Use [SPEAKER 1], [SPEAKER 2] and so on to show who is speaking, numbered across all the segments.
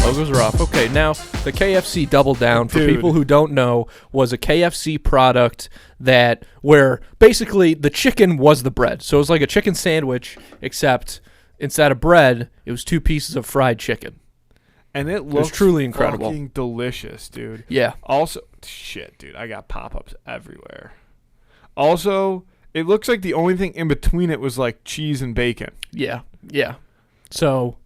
[SPEAKER 1] Logos are off. Okay, now the KFC Double Down, for
[SPEAKER 2] Dude.
[SPEAKER 1] people who don't know, was a KFC product where basically the chicken was the bread. So it was like a chicken sandwich, except instead of bread, it was 2 pieces of fried chicken.
[SPEAKER 2] And it looks
[SPEAKER 1] truly incredible.
[SPEAKER 2] fucking delicious, dude.
[SPEAKER 1] Yeah.
[SPEAKER 2] Also, shit, dude, I got pop-ups everywhere. Also, it looks like the only thing in between it was like cheese and bacon.
[SPEAKER 1] Yeah. So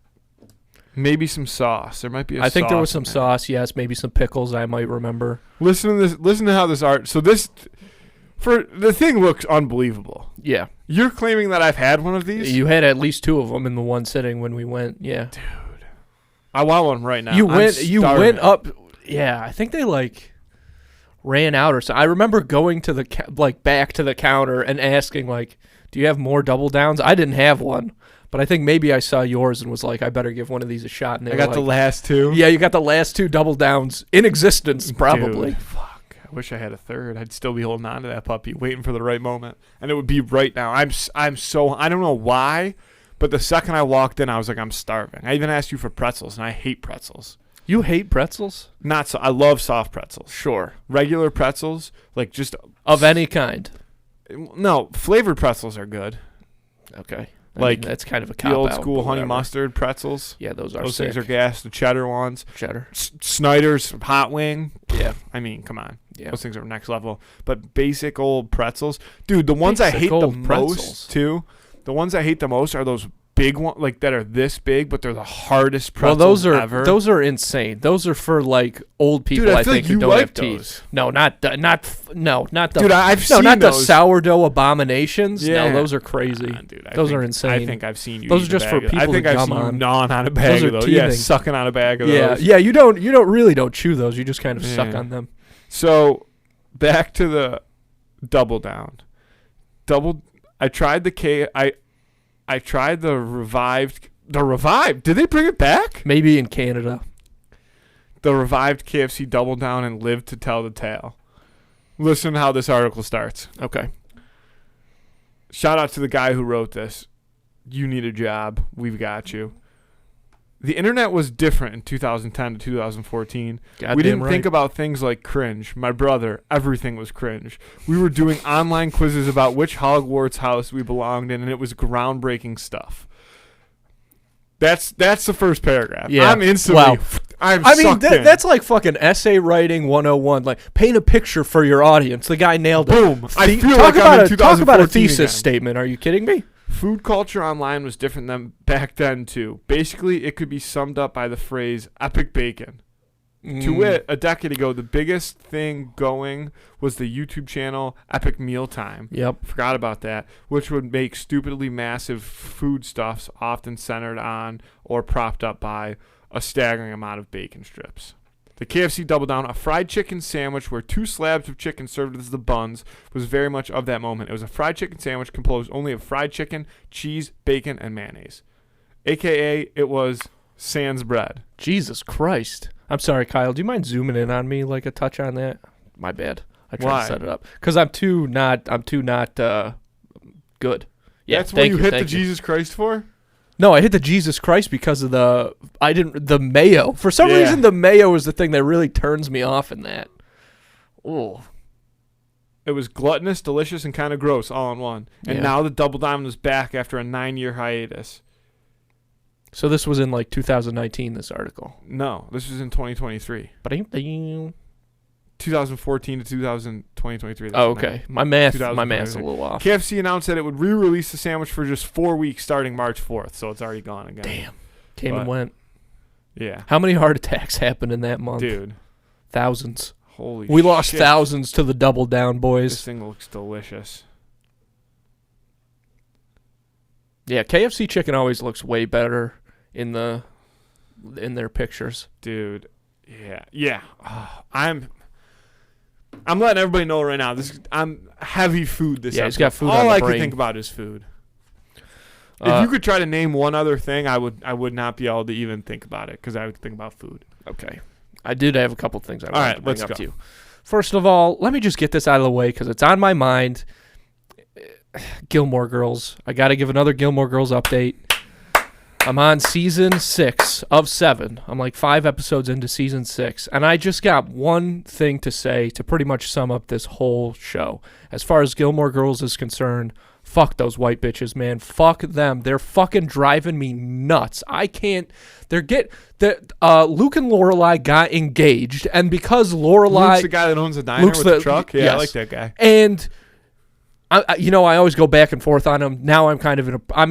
[SPEAKER 2] maybe some sauce. There might be
[SPEAKER 1] I think there was
[SPEAKER 2] sauce
[SPEAKER 1] some
[SPEAKER 2] in there.
[SPEAKER 1] sauce, yes, maybe some pickles I might remember.
[SPEAKER 2] Listen to this. Listen to how this art. So the thing looks unbelievable.
[SPEAKER 1] Yeah.
[SPEAKER 2] You're claiming that I've had one of these?
[SPEAKER 1] You had at least 2 of them in the one sitting when we went. Yeah.
[SPEAKER 2] Dude. I want one right now.
[SPEAKER 1] You
[SPEAKER 2] I'm
[SPEAKER 1] went
[SPEAKER 2] starving.
[SPEAKER 1] up. Yeah, I think they ran out or something. I remember going to back to the counter and asking do you have more Double Downs? I didn't have one, but I think maybe I saw yours and was like, I better give one of these a shot. And
[SPEAKER 2] I got the last 2.
[SPEAKER 1] Yeah, you got the last 2 Double Downs in existence, probably.
[SPEAKER 2] Dude, fuck. I wish I had a third. I'd still be holding on to that puppy, waiting for the right moment, and it would be right now. I'm so I don't know why, but the second I walked in, I was like, I'm starving. I even asked you for pretzels, and I hate pretzels.
[SPEAKER 1] You hate pretzels?
[SPEAKER 2] Not so. I love soft pretzels.
[SPEAKER 1] Sure.
[SPEAKER 2] Regular pretzels, like just
[SPEAKER 1] Of any kind.
[SPEAKER 2] no flavored pretzels are good.
[SPEAKER 1] Okay.
[SPEAKER 2] Like,
[SPEAKER 1] that's kind of a
[SPEAKER 2] The
[SPEAKER 1] cop
[SPEAKER 2] old
[SPEAKER 1] out,
[SPEAKER 2] school
[SPEAKER 1] but
[SPEAKER 2] honey
[SPEAKER 1] whatever.
[SPEAKER 2] mustard pretzels.
[SPEAKER 1] Yeah, those
[SPEAKER 2] Those
[SPEAKER 1] sick.
[SPEAKER 2] things are gas. The cheddar ones.
[SPEAKER 1] Cheddar.
[SPEAKER 2] Snyder's hot wing.
[SPEAKER 1] Yeah.
[SPEAKER 2] I mean, come on.
[SPEAKER 1] Yeah.
[SPEAKER 2] Those things are next level. But basic old pretzels. Dude, the ones I
[SPEAKER 1] Basic
[SPEAKER 2] hate the
[SPEAKER 1] old
[SPEAKER 2] most,
[SPEAKER 1] pretzels.
[SPEAKER 2] too, the ones I hate the most are those big ones, that are this big, but they're the hardest
[SPEAKER 1] Well,
[SPEAKER 2] pretzels ever.
[SPEAKER 1] those are insane. Those are for old people.
[SPEAKER 2] Dude, I
[SPEAKER 1] I
[SPEAKER 2] feel
[SPEAKER 1] think
[SPEAKER 2] like
[SPEAKER 1] who
[SPEAKER 2] you
[SPEAKER 1] don't
[SPEAKER 2] like
[SPEAKER 1] have teeth.
[SPEAKER 2] those.
[SPEAKER 1] No, not the.
[SPEAKER 2] Dude, I've seen
[SPEAKER 1] not the
[SPEAKER 2] those.
[SPEAKER 1] sourdough abominations.
[SPEAKER 2] Yeah.
[SPEAKER 1] No, those are crazy.
[SPEAKER 2] Dude,
[SPEAKER 1] those are insane.
[SPEAKER 2] I think I've seen you.
[SPEAKER 1] Those
[SPEAKER 2] eat
[SPEAKER 1] are just
[SPEAKER 2] a
[SPEAKER 1] for
[SPEAKER 2] bag of-
[SPEAKER 1] people
[SPEAKER 2] I think
[SPEAKER 1] to
[SPEAKER 2] I've
[SPEAKER 1] gum
[SPEAKER 2] seen you
[SPEAKER 1] on.
[SPEAKER 2] gnawing on a bag
[SPEAKER 1] Those
[SPEAKER 2] of
[SPEAKER 1] are
[SPEAKER 2] those. Yeah,
[SPEAKER 1] teething.
[SPEAKER 2] sucking on a bag of
[SPEAKER 1] Yeah,
[SPEAKER 2] those.
[SPEAKER 1] yeah. You really don't chew those. You just kind of suck
[SPEAKER 2] Yeah.
[SPEAKER 1] on them.
[SPEAKER 2] So, back to the Double Down. I tried I tried the revived. The revived. Did they bring it back?
[SPEAKER 1] Maybe in Canada.
[SPEAKER 2] The revived KFC Double Down and Live to Tell the Tale. Listen to how this article starts.
[SPEAKER 1] Okay.
[SPEAKER 2] Shout out to the guy who wrote this. You need a job. We've got you. The internet was different in 2010 to 2014.
[SPEAKER 1] Goddamn
[SPEAKER 2] We didn't
[SPEAKER 1] right.
[SPEAKER 2] think about things like cringe. My brother, everything was cringe. We were doing online quizzes about which Hogwarts house we belonged in, and it was groundbreaking stuff. That's the first paragraph.
[SPEAKER 1] Yeah.
[SPEAKER 2] I'm instantly.
[SPEAKER 1] Wow.
[SPEAKER 2] I
[SPEAKER 1] I mean,
[SPEAKER 2] sucked in.
[SPEAKER 1] that's like fucking essay writing 101. Like, paint a picture for your audience. The guy nailed it.
[SPEAKER 2] Boom. I feel
[SPEAKER 1] talk
[SPEAKER 2] like
[SPEAKER 1] about
[SPEAKER 2] I'm in
[SPEAKER 1] talk about a
[SPEAKER 2] 2014
[SPEAKER 1] thesis
[SPEAKER 2] again.
[SPEAKER 1] statement. Are you kidding me?
[SPEAKER 2] Food culture online was different than back then too. Basically, it could be summed up by the phrase "epic bacon." To wit, a decade ago, the biggest thing going was the YouTube channel Epic Mealtime.
[SPEAKER 1] Yep.
[SPEAKER 2] Forgot about that, which would make stupidly massive foodstuffs often centered on or propped up by a staggering amount of bacon strips. The KFC Double Down, a fried chicken sandwich where 2 slabs of chicken served as the buns, was very much of that moment. It was a fried chicken sandwich composed only of fried chicken, cheese, bacon, and mayonnaise. AKA, it was sans bread.
[SPEAKER 1] Jesus Christ. I'm sorry, Kyle. Do you mind zooming in on me like a touch on that? My bad. I tried
[SPEAKER 2] Why?
[SPEAKER 1] to set it up because I'm too not good. Yeah,
[SPEAKER 2] That's what you hit the
[SPEAKER 1] thank you.
[SPEAKER 2] Jesus Christ for?
[SPEAKER 1] No, I hit the Jesus Christ because of the mayo. For some
[SPEAKER 2] Yeah.
[SPEAKER 1] reason, the mayo is the thing that really turns me off in that. Oh,
[SPEAKER 2] It was gluttonous, delicious, and kind of gross all in one. And
[SPEAKER 1] Yeah.
[SPEAKER 2] now the Double Down is back after a 9-year hiatus.
[SPEAKER 1] so this was in like 2019. This article.
[SPEAKER 2] No, this was in 2023.
[SPEAKER 1] But
[SPEAKER 2] 2014 to 2023.
[SPEAKER 1] oh, okay. My math's a
[SPEAKER 2] 2023.
[SPEAKER 1] little off.
[SPEAKER 2] KFC announced that it would re-release the sandwich for just 4 weeks starting March 4th, so it's already gone again.
[SPEAKER 1] Damn. Came and
[SPEAKER 2] But-
[SPEAKER 1] went.
[SPEAKER 2] Yeah.
[SPEAKER 1] How many heart attacks happened in that month?
[SPEAKER 2] Dude.
[SPEAKER 1] Thousands.
[SPEAKER 2] Holy
[SPEAKER 1] We lost
[SPEAKER 2] shit.
[SPEAKER 1] thousands to the Double Down
[SPEAKER 2] This
[SPEAKER 1] boys.
[SPEAKER 2] thing looks delicious.
[SPEAKER 1] Yeah, KFC chicken always looks way better in their pictures.
[SPEAKER 2] Dude. Yeah. Yeah. I'm letting everybody know right now. I'm heavy food this
[SPEAKER 1] Yeah, he's
[SPEAKER 2] episode.
[SPEAKER 1] got food
[SPEAKER 2] All
[SPEAKER 1] on the
[SPEAKER 2] I
[SPEAKER 1] brain.
[SPEAKER 2] can think about is food. If you could try to name one other thing, I would not be able to even think about it because I would think about food.
[SPEAKER 1] Okay. I did have a couple things I wanted
[SPEAKER 2] right,
[SPEAKER 1] to bring
[SPEAKER 2] let's
[SPEAKER 1] up
[SPEAKER 2] go.
[SPEAKER 1] to you. First of all, let me just get this out of the way because it's on my mind. Gilmore Girls. I got to give another Gilmore Girls update. I'm on season 6 of 7. I'm like 5 episodes into season 6. And I just got one thing to say to pretty much sum up this whole show. As far as Gilmore Girls is concerned, fuck those white bitches, man. Fuck them. They're fucking driving me nuts. I can't. Luke and Lorelai got engaged. And because Lorelai.
[SPEAKER 2] Luke's the guy that owns a diner with the truck? Yeah,
[SPEAKER 1] yes.
[SPEAKER 2] I like that guy.
[SPEAKER 1] And I always go back and forth on him. Now I'm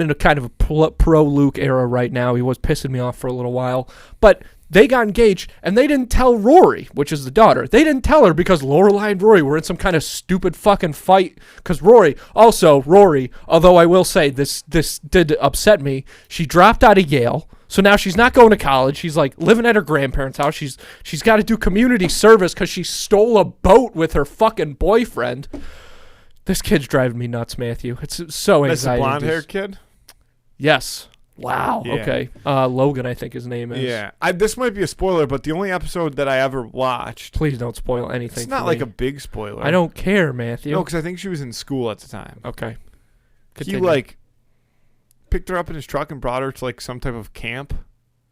[SPEAKER 1] in a kind of a pro Luke era right now. He was pissing me off for a little while, but they got engaged and they didn't tell Rory, which is the daughter. They didn't tell her because Lorelai and Rory were in some kind of stupid fucking fight. Because Rory, although I will say this did upset me. She dropped out of Yale. So now she's not going to college. She's like living at her grandparents' house. She's got to do community service because she stole a boat with her fucking boyfriend. This kid's driving me nuts, Matthew. It's so anxiety.
[SPEAKER 2] That's the blonde-haired kid?
[SPEAKER 1] Yes. Wow. Yeah. Okay. Logan, I think his name is.
[SPEAKER 2] Yeah. This might be a spoiler, but the only episode that I ever watched.
[SPEAKER 1] Please don't spoil anything.
[SPEAKER 2] It's not like a big spoiler.
[SPEAKER 1] I don't care, Matthew.
[SPEAKER 2] No, because I think she was in school at the time.
[SPEAKER 1] Okay.
[SPEAKER 2] Continue. He picked her up in his truck and brought her to some type of camp.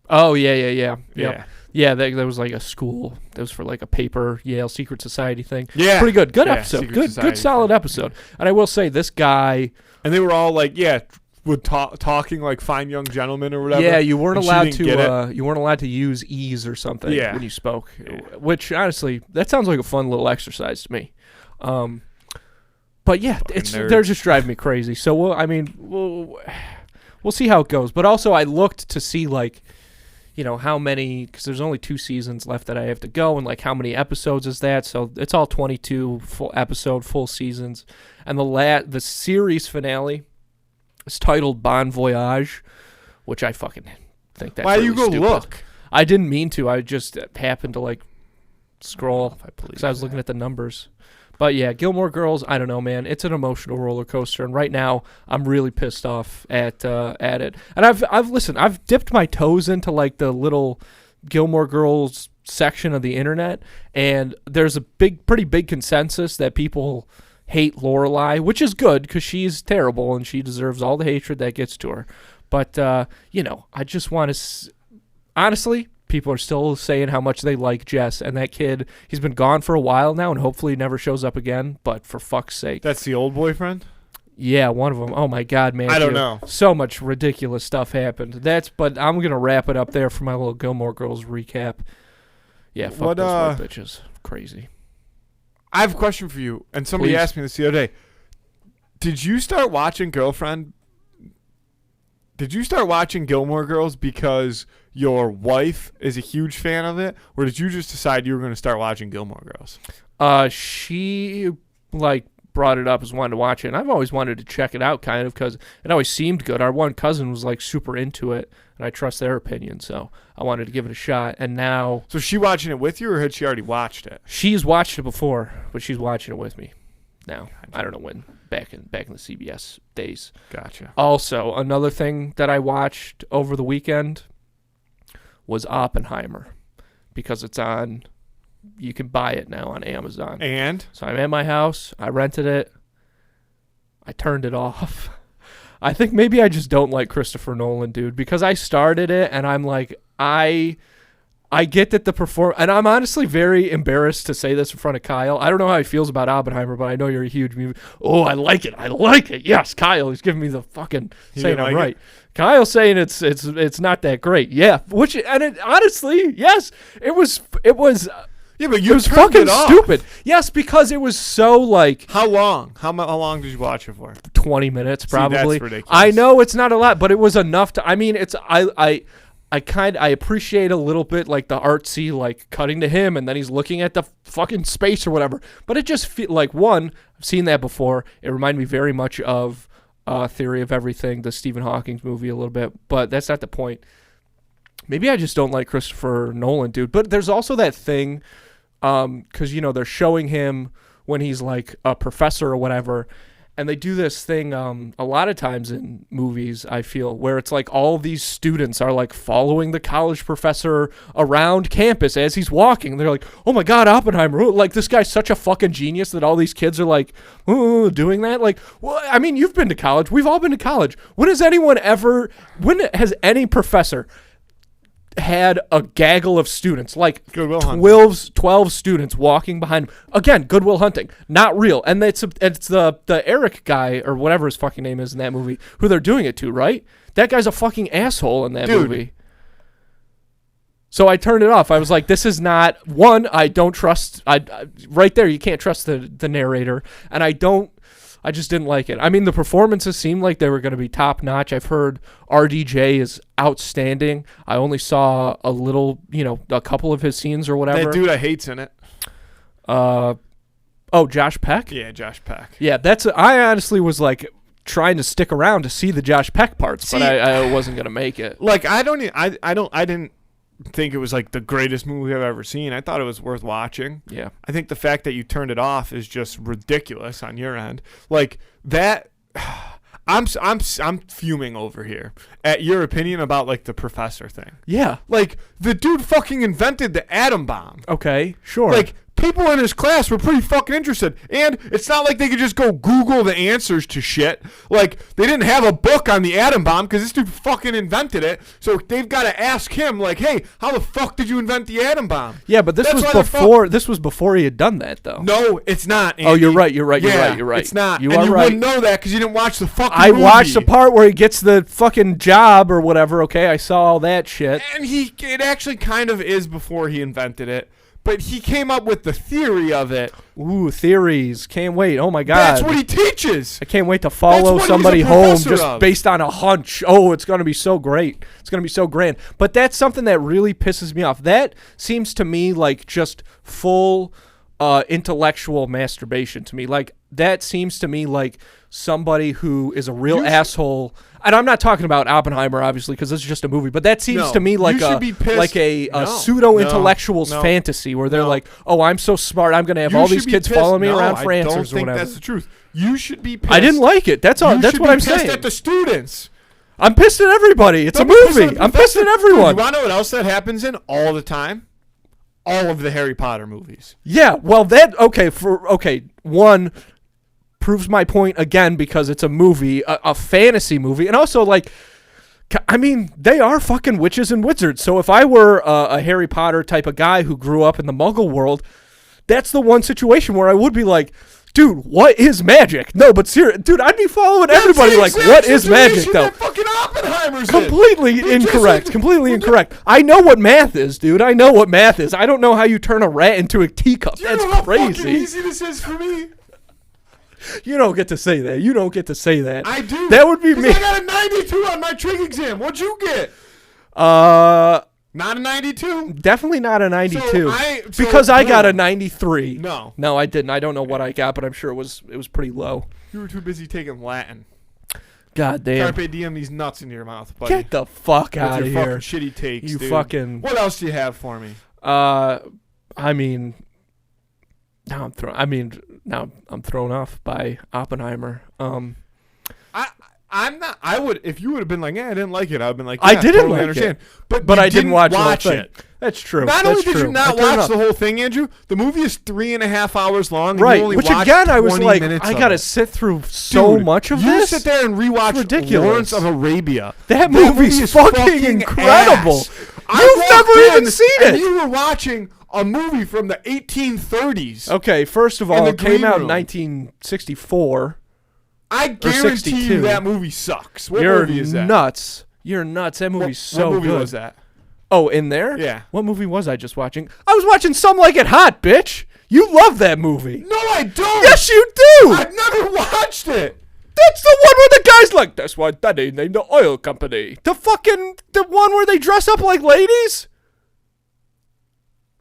[SPEAKER 1] Oh yeah. Yep. Yeah, there was a school. That was for a paper Yale secret society thing.
[SPEAKER 2] Yeah,
[SPEAKER 1] pretty good. Good episode. Good solid episode. Yeah. And I will say this guy.
[SPEAKER 2] And they were all talking like fine young gentlemen or whatever.
[SPEAKER 1] Yeah, you weren't allowed to use ease or something when you spoke. Yeah. Which honestly, that sounds like a fun little exercise to me. But yeah, they're just driving me crazy. So we'll see how it goes. But also, I looked to see how many, because there's only 2 seasons left that I have to go, and how many episodes is that? So it's all 22 full seasons, and the series finale is titled Bon Voyage, which I fucking think that's.
[SPEAKER 2] Why
[SPEAKER 1] really
[SPEAKER 2] you go
[SPEAKER 1] stupid.
[SPEAKER 2] Look?
[SPEAKER 1] I didn't mean to. I just happened to scroll because I was looking at the numbers. But yeah, Gilmore Girls, I don't know, man. It's an emotional roller coaster, and right now I'm really pissed off at it. And I've dipped my toes into the little Gilmore Girls section of the internet, and there's a pretty big consensus that people hate Lorelai, which is good because she's terrible and she deserves all the hatred that gets to her. But I just want to honestly. People are still saying how much they like Jess, and that kid, he's been gone for a while now, and hopefully he never shows up again, but for fuck's sake.
[SPEAKER 2] That's the old boyfriend?
[SPEAKER 1] Yeah, one of them. Oh, my God, man.
[SPEAKER 2] I don't know.
[SPEAKER 1] So much ridiculous stuff happened. But I'm going to wrap it up there for my little Gilmore Girls recap. Yeah, fuck those white bitches. Crazy.
[SPEAKER 2] I have a question for you, and somebody asked me this the other day. Did you start watching Gilmore Girls because your wife is a huge fan of it, or did you just decide you were going to start watching Gilmore Girls?
[SPEAKER 1] She brought it up as wanted to watch it, and I've always wanted to check it out kind of because it always seemed good. Our one cousin was super into it, and I trust their opinion, so I wanted to give it a shot. And now,
[SPEAKER 2] so is she watching it with you, or had she already watched it?
[SPEAKER 1] She's watched it before, but she's watching it with me now. Gotcha. I don't know when. Back in the CBS days.
[SPEAKER 2] Gotcha.
[SPEAKER 1] Also, another thing that I watched over the weekend was Oppenheimer because it's on. You can buy it now on Amazon.
[SPEAKER 2] And
[SPEAKER 1] so I'm at my house. I rented it. I turned it off. I think maybe I just don't like Christopher Nolan, dude, because I started it and I'm like, I get that and I'm honestly very embarrassed to say this in front of Kyle. I don't know how he feels about Oppenheimer, but I know you're a huge movie. Oh, I like it. Yes, Kyle, he's giving me the fucking saying I'm right. Kyle's saying it's not that great. Yeah, honestly, yes, it was.
[SPEAKER 2] Yeah, but you
[SPEAKER 1] was fucking stupid. Yes, because it was so
[SPEAKER 2] How long? How long did you watch it for?
[SPEAKER 1] 20 minutes, probably.
[SPEAKER 2] See, that's ridiculous.
[SPEAKER 1] I know it's not a lot, but it was enough to. I mean, I appreciate a little bit the artsy cutting to him and then he's looking at the fucking space or whatever. But it just feel one, I've seen that before. It reminded me very much of Theory of Everything, the Stephen Hawking movie a little bit, but that's not the point. Maybe I just don't like Christopher Nolan, dude. But there's also that thing because they're showing him when he's a professor or whatever, And they do this thing a lot of times in movies, I feel, where it's like all these students are like following the college professor around campus as he's walking. They're like, oh my God, Oppenheimer. Like, this guy's such a fucking genius that all these kids are like, doing that. Like, well, I mean, you've been to college. We've all been to college. When has any professor had a gaggle of students, like
[SPEAKER 2] Good Will
[SPEAKER 1] 12 students walking behind him? Again, Good Will Hunting, not real. And it's the Eric guy or whatever his fucking name is in that movie who they're doing it to, right? That guy's a fucking asshole in that movie. So I turned it off. I was like, this is not one. I don't trust. Right there, you can't trust the narrator, and I just didn't like it. I mean, the performances seemed like they were going to be top notch. I've heard RDJ is outstanding. I only saw a little, a couple of his scenes or whatever.
[SPEAKER 2] That dude I hate's in it.
[SPEAKER 1] Josh Peck?
[SPEAKER 2] Yeah, Josh Peck.
[SPEAKER 1] Yeah, I honestly was like trying to stick around to see the Josh Peck parts, but I wasn't going to make it.
[SPEAKER 2] Like, I didn't think it was like the greatest movie I've ever seen. I thought it was worth watching.
[SPEAKER 1] Yeah.
[SPEAKER 2] I think the fact that you turned it off is just ridiculous on your end. Like that, I'm fuming over here at your opinion about like the professor thing.
[SPEAKER 1] Yeah.
[SPEAKER 2] Like, the dude fucking invented the atom bomb.
[SPEAKER 1] Okay, sure.
[SPEAKER 2] Like, people in his class were pretty fucking interested. And it's not like they could just go Google the answers to shit. Like, they didn't have a book on the atom bomb because this dude fucking invented it. So they've got to ask him, like, hey, how the fuck did you invent the atom bomb?
[SPEAKER 1] Yeah, but this was before he had done that, though.
[SPEAKER 2] No, it's not, Andy.
[SPEAKER 1] Oh, you're right. You're right.
[SPEAKER 2] It's not.
[SPEAKER 1] You
[SPEAKER 2] and
[SPEAKER 1] are
[SPEAKER 2] you
[SPEAKER 1] right.
[SPEAKER 2] wouldn't know that because you didn't watch the fucking
[SPEAKER 1] I
[SPEAKER 2] movie.
[SPEAKER 1] watched the part where he gets the fucking job or whatever, okay? I saw all that shit.
[SPEAKER 2] And it actually kind of is before he invented it. But he came up with the theory of it.
[SPEAKER 1] Ooh, theories. Can't wait. Oh, my God.
[SPEAKER 2] That's what he teaches.
[SPEAKER 1] I can't wait to follow somebody home just based on a hunch. Oh, it's going to be so great. It's going to be so grand. But that's something that really pisses me off. That seems to me like just full intellectual masturbation to me. Like, that seems to me like somebody who is a real asshole. And I'm not talking about Oppenheimer, obviously, because this is just a movie. But that seems to me like a pseudo-intellectual's fantasy where they're like, oh, I'm so smart. I'm going to have all these kids following me around for answers or whatever.
[SPEAKER 2] I don't think that's the truth. You should be pissed.
[SPEAKER 1] I didn't like it. That's all. That's what I'm saying.
[SPEAKER 2] You should be pissed at the students.
[SPEAKER 1] I'm pissed at everybody. It's a movie. I'm pissed at everyone.
[SPEAKER 2] You want to know what else that happens in all the time? All of the Harry Potter movies.
[SPEAKER 1] Yeah, well, one proves my point again because it's a movie, a fantasy movie, and also, like, I mean, they are fucking witches and wizards. So if I were a Harry Potter type of guy who grew up in the Muggle world, that's the one situation where I would be like, dude, what is magic? No, but seriously, dude, I'd be following everybody like, what is magic, though?
[SPEAKER 2] Fucking Oppenheimer's
[SPEAKER 1] completely incorrect. Completely incorrect. I know what math is, dude. I know what math is. I don't know how you turn a rat into a teacup.
[SPEAKER 2] Do you
[SPEAKER 1] That's
[SPEAKER 2] know how
[SPEAKER 1] crazy.
[SPEAKER 2] fucking easy this is for me?
[SPEAKER 1] You don't get to say that. You don't get to say that.
[SPEAKER 2] I do.
[SPEAKER 1] That would be me.
[SPEAKER 2] I got a 92 on my trig exam. What'd you get? Not a 92?
[SPEAKER 1] Definitely not a 92.
[SPEAKER 2] Because
[SPEAKER 1] I got a 93.
[SPEAKER 2] No,
[SPEAKER 1] I didn't. I don't know what I got, but I'm sure it was pretty low.
[SPEAKER 2] You were too busy taking Latin.
[SPEAKER 1] God damn.
[SPEAKER 2] Carpe diem these nuts into your mouth, buddy.
[SPEAKER 1] Get the fuck out of here.
[SPEAKER 2] Fucking shitty takes,
[SPEAKER 1] you
[SPEAKER 2] dude.
[SPEAKER 1] fucking.
[SPEAKER 2] What else do you have for me?
[SPEAKER 1] I mean, now I'm thrown off by Oppenheimer.
[SPEAKER 2] I'm not. I would, if you would have been like, I didn't like it. I'd have been like,
[SPEAKER 1] I didn't
[SPEAKER 2] totally
[SPEAKER 1] like
[SPEAKER 2] understand.
[SPEAKER 1] it. But I didn't watch
[SPEAKER 2] it.
[SPEAKER 1] That's true.
[SPEAKER 2] Not only did you not watch the whole thing, Andrew, the movie is 3.5 hours long.
[SPEAKER 1] Right.
[SPEAKER 2] And you only
[SPEAKER 1] Which
[SPEAKER 2] watched
[SPEAKER 1] again, I was
[SPEAKER 2] 20
[SPEAKER 1] like,
[SPEAKER 2] minutes
[SPEAKER 1] I gotta sit through so much of this.
[SPEAKER 2] You sit there and rewatch Lawrence of Arabia.
[SPEAKER 1] That movie's fucking incredible. You've never even seen it.
[SPEAKER 2] And you were watching a movie from the 1830s.
[SPEAKER 1] Okay, first of all, it came out in 1964.
[SPEAKER 2] I guarantee you that movie sucks. What movie is that?
[SPEAKER 1] You're nuts. That movie's so good.
[SPEAKER 2] What movie was that?
[SPEAKER 1] Oh, in there?
[SPEAKER 2] Yeah.
[SPEAKER 1] What movie was I just watching? I was watching Some Like It Hot, bitch. You love that movie.
[SPEAKER 2] No, I don't.
[SPEAKER 1] Yes, you do.
[SPEAKER 2] I've never watched it.
[SPEAKER 1] That's the one where the guy's like, that's why Daddy named the oil company. The one where they dress up like ladies?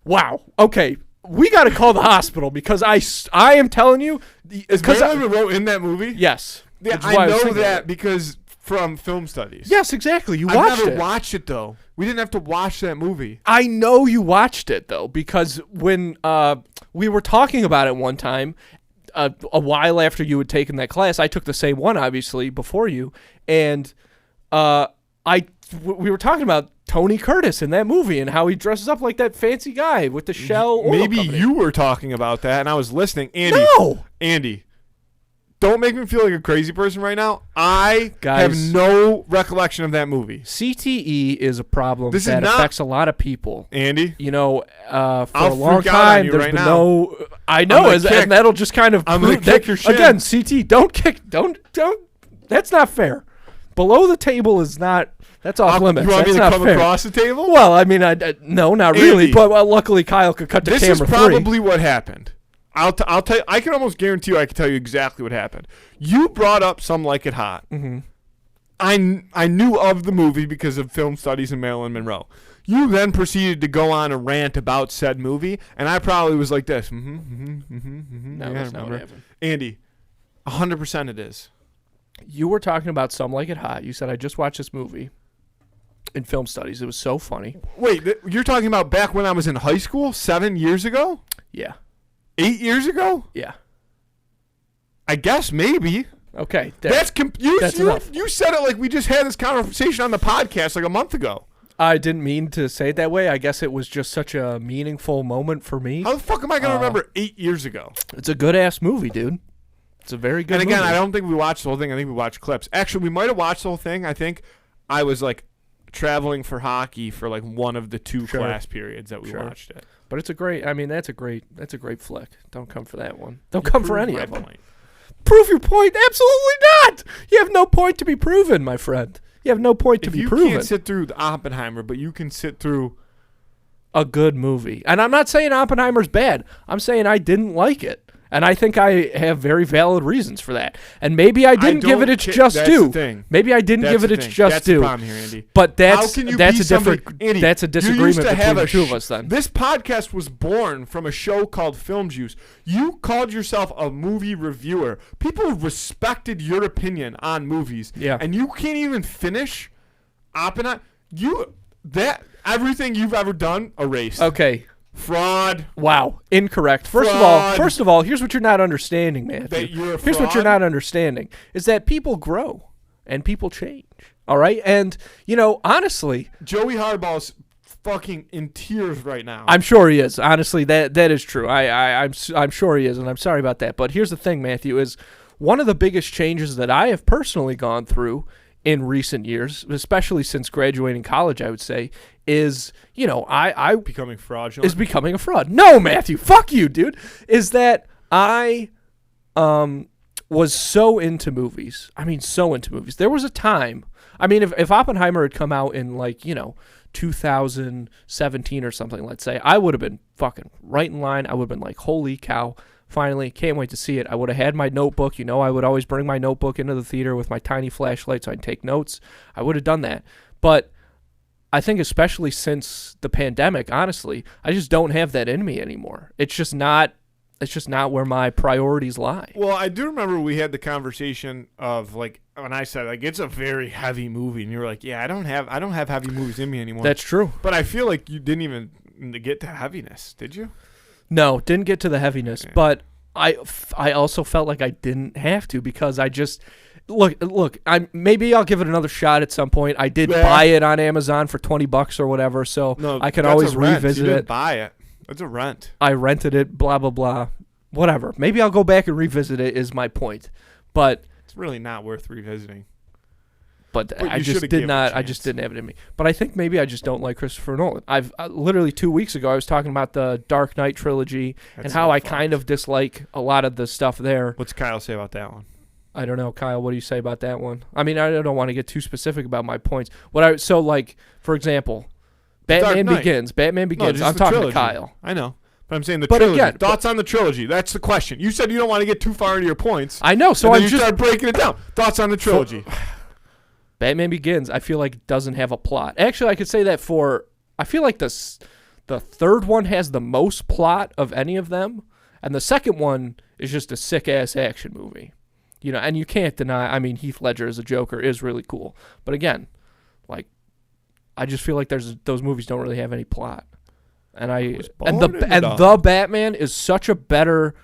[SPEAKER 1] Wow. Okay. We got to call the hospital because I am telling you.
[SPEAKER 2] Is Marilyn Monroe in that movie?
[SPEAKER 1] Yes.
[SPEAKER 2] Yeah, I know that because from film studies.
[SPEAKER 1] Yes, exactly. You watched it.
[SPEAKER 2] I've never watched it, though. We didn't have to watch that movie.
[SPEAKER 1] I know you watched it, though, because when we were talking about it one time, a while after you had taken that class. I took the same one, obviously, before you, and we were talking about Tony Curtis in that movie and how he dresses up like that fancy guy with the Shell oil
[SPEAKER 2] Maybe
[SPEAKER 1] company.
[SPEAKER 2] you were talking about that, and I was listening. Andy,
[SPEAKER 1] No!
[SPEAKER 2] Andy, don't make me feel like a crazy person right now. I
[SPEAKER 1] Guys,
[SPEAKER 2] have no recollection of that movie.
[SPEAKER 1] CTE is a problem
[SPEAKER 2] This is
[SPEAKER 1] that
[SPEAKER 2] not-
[SPEAKER 1] affects a lot of people.
[SPEAKER 2] Andy,
[SPEAKER 1] You know, for
[SPEAKER 2] I'll
[SPEAKER 1] a long
[SPEAKER 2] freak out on
[SPEAKER 1] time,
[SPEAKER 2] you
[SPEAKER 1] there's
[SPEAKER 2] right
[SPEAKER 1] been
[SPEAKER 2] now.
[SPEAKER 1] no. I
[SPEAKER 2] I'm
[SPEAKER 1] know,
[SPEAKER 2] gonna
[SPEAKER 1] and
[SPEAKER 2] kick-
[SPEAKER 1] that'll just kind of
[SPEAKER 2] I'm gonna
[SPEAKER 1] prove that,
[SPEAKER 2] kick your shin.
[SPEAKER 1] again. CT, don't kick, don't. That's not fair. Below the table is not. That's off limits.
[SPEAKER 2] you want
[SPEAKER 1] That's
[SPEAKER 2] me to
[SPEAKER 1] not
[SPEAKER 2] come
[SPEAKER 1] fair.
[SPEAKER 2] across the table?
[SPEAKER 1] Well, I mean, no, not really.
[SPEAKER 2] Andy,
[SPEAKER 1] But luckily, Kyle could cut to
[SPEAKER 2] This
[SPEAKER 1] camera
[SPEAKER 2] is probably what happened. I'll tell you. I can almost guarantee you. I can tell you exactly what happened. You brought up Some Like It Hot.
[SPEAKER 1] Mm-hmm.
[SPEAKER 2] I knew of the movie because of film studies in Marilyn Monroe. You then proceeded to go on a rant about said movie, and I probably was like this.
[SPEAKER 1] No,
[SPEAKER 2] Yeah,
[SPEAKER 1] that's not
[SPEAKER 2] remember.
[SPEAKER 1] what happened.
[SPEAKER 2] Andy, 100% it is.
[SPEAKER 1] You were talking about Some Like It Hot. You said, I just watched this movie in film studies. It was so funny.
[SPEAKER 2] Wait, you're talking about back when I was in high school, 7 years ago,
[SPEAKER 1] Yeah.
[SPEAKER 2] 8 years ago?
[SPEAKER 1] Yeah.
[SPEAKER 2] I guess maybe.
[SPEAKER 1] Okay.
[SPEAKER 2] That's
[SPEAKER 1] enough.
[SPEAKER 2] you said it like we just had this conversation on the podcast like a month ago.
[SPEAKER 1] I didn't mean to say it that way. I guess it was just such a meaningful moment for me.
[SPEAKER 2] How the fuck am I going to remember 8 years ago?
[SPEAKER 1] It's a good-ass movie, dude. It's a very good
[SPEAKER 2] And again,
[SPEAKER 1] movie.
[SPEAKER 2] I don't think we watched the whole thing. I think we watched clips. Actually, we might have watched the whole thing. I think I was like traveling for hockey for like one of the two
[SPEAKER 1] Sure.
[SPEAKER 2] class periods that we
[SPEAKER 1] Sure.
[SPEAKER 2] watched it.
[SPEAKER 1] But it's a great, I mean, that's a great flick. Don't come for that one. Don't come for
[SPEAKER 2] Prove
[SPEAKER 1] any
[SPEAKER 2] my
[SPEAKER 1] of them.
[SPEAKER 2] point.
[SPEAKER 1] Prove your point? Absolutely not. You have no point to be proven, my friend. You have no point to
[SPEAKER 2] If
[SPEAKER 1] be
[SPEAKER 2] you
[SPEAKER 1] proven.
[SPEAKER 2] can't sit through the Oppenheimer, but you can sit through.
[SPEAKER 1] A good movie. And I'm not saying Oppenheimer's bad. I'm saying I didn't like it. And I think I have very valid reasons for that. And maybe I didn't give it its just
[SPEAKER 2] that's
[SPEAKER 1] due.
[SPEAKER 2] The thing.
[SPEAKER 1] Maybe I didn't
[SPEAKER 2] That's
[SPEAKER 1] give it
[SPEAKER 2] the
[SPEAKER 1] its
[SPEAKER 2] thing.
[SPEAKER 1] just
[SPEAKER 2] That's
[SPEAKER 1] due.
[SPEAKER 2] the problem here, Andy.
[SPEAKER 1] But
[SPEAKER 2] How
[SPEAKER 1] that's
[SPEAKER 2] can you
[SPEAKER 1] a
[SPEAKER 2] be somebody-
[SPEAKER 1] different
[SPEAKER 2] Andy,
[SPEAKER 1] that's a
[SPEAKER 2] you used
[SPEAKER 1] disagreement
[SPEAKER 2] to
[SPEAKER 1] between
[SPEAKER 2] have
[SPEAKER 1] the
[SPEAKER 2] a
[SPEAKER 1] two of us then.
[SPEAKER 2] This podcast was born from a show called Film Juice. You called yourself a movie reviewer. People respected your opinion on movies.
[SPEAKER 1] Yeah.
[SPEAKER 2] And you can't even finish Oppenheimer. Everything you've ever done erased.
[SPEAKER 1] Okay.
[SPEAKER 2] Fraud.
[SPEAKER 1] Wow. Incorrect.
[SPEAKER 2] Fraud.
[SPEAKER 1] First of all, here's what you're not understanding, Matthew.
[SPEAKER 2] That you're a
[SPEAKER 1] Here's what you're
[SPEAKER 2] fraud?
[SPEAKER 1] not understanding is that people grow and people change. All right? And, you know, honestly,
[SPEAKER 2] Joey Harbaugh's fucking in tears right now.
[SPEAKER 1] I'm sure he is. Honestly, that is true. I'm sure he is, and I'm sorry about that. But here's the thing, Matthew, is one of the biggest changes that I have personally gone through in recent years, especially since graduating college, I would say, is, you know, I
[SPEAKER 2] becoming fraudulent.
[SPEAKER 1] is becoming a fraud. No, Matthew, fuck you, dude. Is that I was so into movies. I mean, so into movies. There was a time. I mean, if Oppenheimer had come out in, like, you know, 2017 or something, let's say, I would have been fucking right in line. I would have been like, holy cow, finally, can't wait to see it. I would have had my notebook. You know, I would always bring my notebook into the theater with my tiny flashlight so I'd take notes. I would have done that. But I think especially since the pandemic, honestly, I just don't have that in me anymore. It's just not where my priorities lie.
[SPEAKER 2] Well, I do remember we had the conversation of like when I said like it's a very heavy movie, and you were like, "Yeah, I don't have heavy movies in me anymore."
[SPEAKER 1] That's true.
[SPEAKER 2] But I feel like you didn't even get to heaviness, did you?
[SPEAKER 1] No, didn't get to the heaviness,
[SPEAKER 2] Yeah.
[SPEAKER 1] but I also felt like I didn't have to because I just look. Maybe I'll give it another shot at some point. I did buy it on Amazon for $20 or whatever, so
[SPEAKER 2] No,
[SPEAKER 1] I can
[SPEAKER 2] that's
[SPEAKER 1] always
[SPEAKER 2] a rent.
[SPEAKER 1] revisit
[SPEAKER 2] You didn't
[SPEAKER 1] it.
[SPEAKER 2] buy it. That's a rent.
[SPEAKER 1] I rented it. Blah blah blah. Whatever. Maybe I'll go back and revisit it. Is my point, but.
[SPEAKER 2] It's really not worth revisiting.
[SPEAKER 1] But
[SPEAKER 2] you
[SPEAKER 1] I just
[SPEAKER 2] should've
[SPEAKER 1] did
[SPEAKER 2] gave it a
[SPEAKER 1] not. I just
[SPEAKER 2] chance.
[SPEAKER 1] didn't have it in me. But I think maybe I just don't like Christopher Nolan. I've literally 2 weeks ago I was talking about the Dark Knight trilogy and
[SPEAKER 2] That's
[SPEAKER 1] how
[SPEAKER 2] so
[SPEAKER 1] I
[SPEAKER 2] fucked.
[SPEAKER 1] kind of dislike a lot of the stuff there.
[SPEAKER 2] What's Kyle say about that one?
[SPEAKER 1] I don't know, Kyle. What do you say about that one? I mean, I don't want to get too specific about my points. For example, Batman
[SPEAKER 2] Knight.
[SPEAKER 1] Begins. Batman Begins.
[SPEAKER 2] just
[SPEAKER 1] I'm
[SPEAKER 2] the
[SPEAKER 1] talking
[SPEAKER 2] trilogy.
[SPEAKER 1] to Kyle.
[SPEAKER 2] I know. But I'm saying the
[SPEAKER 1] But
[SPEAKER 2] trilogy.
[SPEAKER 1] again-
[SPEAKER 2] Thoughts on the trilogy. That's the question. You said you don't want to get too far into your points.
[SPEAKER 1] I know. So
[SPEAKER 2] and then
[SPEAKER 1] I'm
[SPEAKER 2] you
[SPEAKER 1] just
[SPEAKER 2] start breaking it down. Thoughts on the trilogy.
[SPEAKER 1] Batman Begins, I feel like doesn't have a plot. Actually, I could say that I feel like the third one has the most plot of any of them, and the second one is just a sick-ass action movie. You know, and you can't deny, I mean, Heath Ledger as a Joker is really cool. But again, like, I just feel like those movies don't really have any plot. And
[SPEAKER 2] born in the dark.
[SPEAKER 1] the Batman is such a better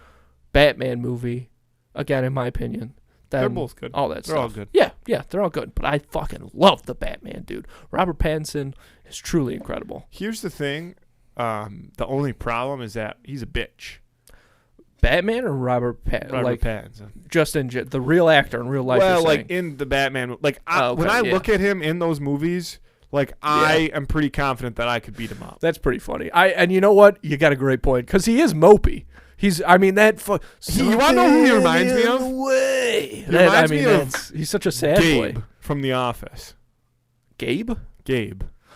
[SPEAKER 1] Batman movie, again, in my opinion. Then
[SPEAKER 2] They're both good.
[SPEAKER 1] All that
[SPEAKER 2] They're
[SPEAKER 1] stuff.
[SPEAKER 2] all good.
[SPEAKER 1] Yeah, they're all good. But I fucking love the Batman, dude. Robert Pattinson is truly incredible.
[SPEAKER 2] Here's the thing. The only problem is that he's a bitch.
[SPEAKER 1] Batman or Robert Pattinson?
[SPEAKER 2] Robert Pattinson.
[SPEAKER 1] Just the real actor in real life.
[SPEAKER 2] Well,
[SPEAKER 1] you're
[SPEAKER 2] like
[SPEAKER 1] saying.
[SPEAKER 2] in the Batman, when
[SPEAKER 1] okay,
[SPEAKER 2] I look at him in those movies, like I am pretty confident that I could beat him up.
[SPEAKER 1] That's pretty funny. And you know what? You got a great point because he is mopey. You want to
[SPEAKER 2] know who he reminds me of?
[SPEAKER 1] Way.
[SPEAKER 2] He reminds me of
[SPEAKER 1] he's such a sad
[SPEAKER 2] Gabe
[SPEAKER 1] boy.
[SPEAKER 2] from The Office.
[SPEAKER 1] Gabe.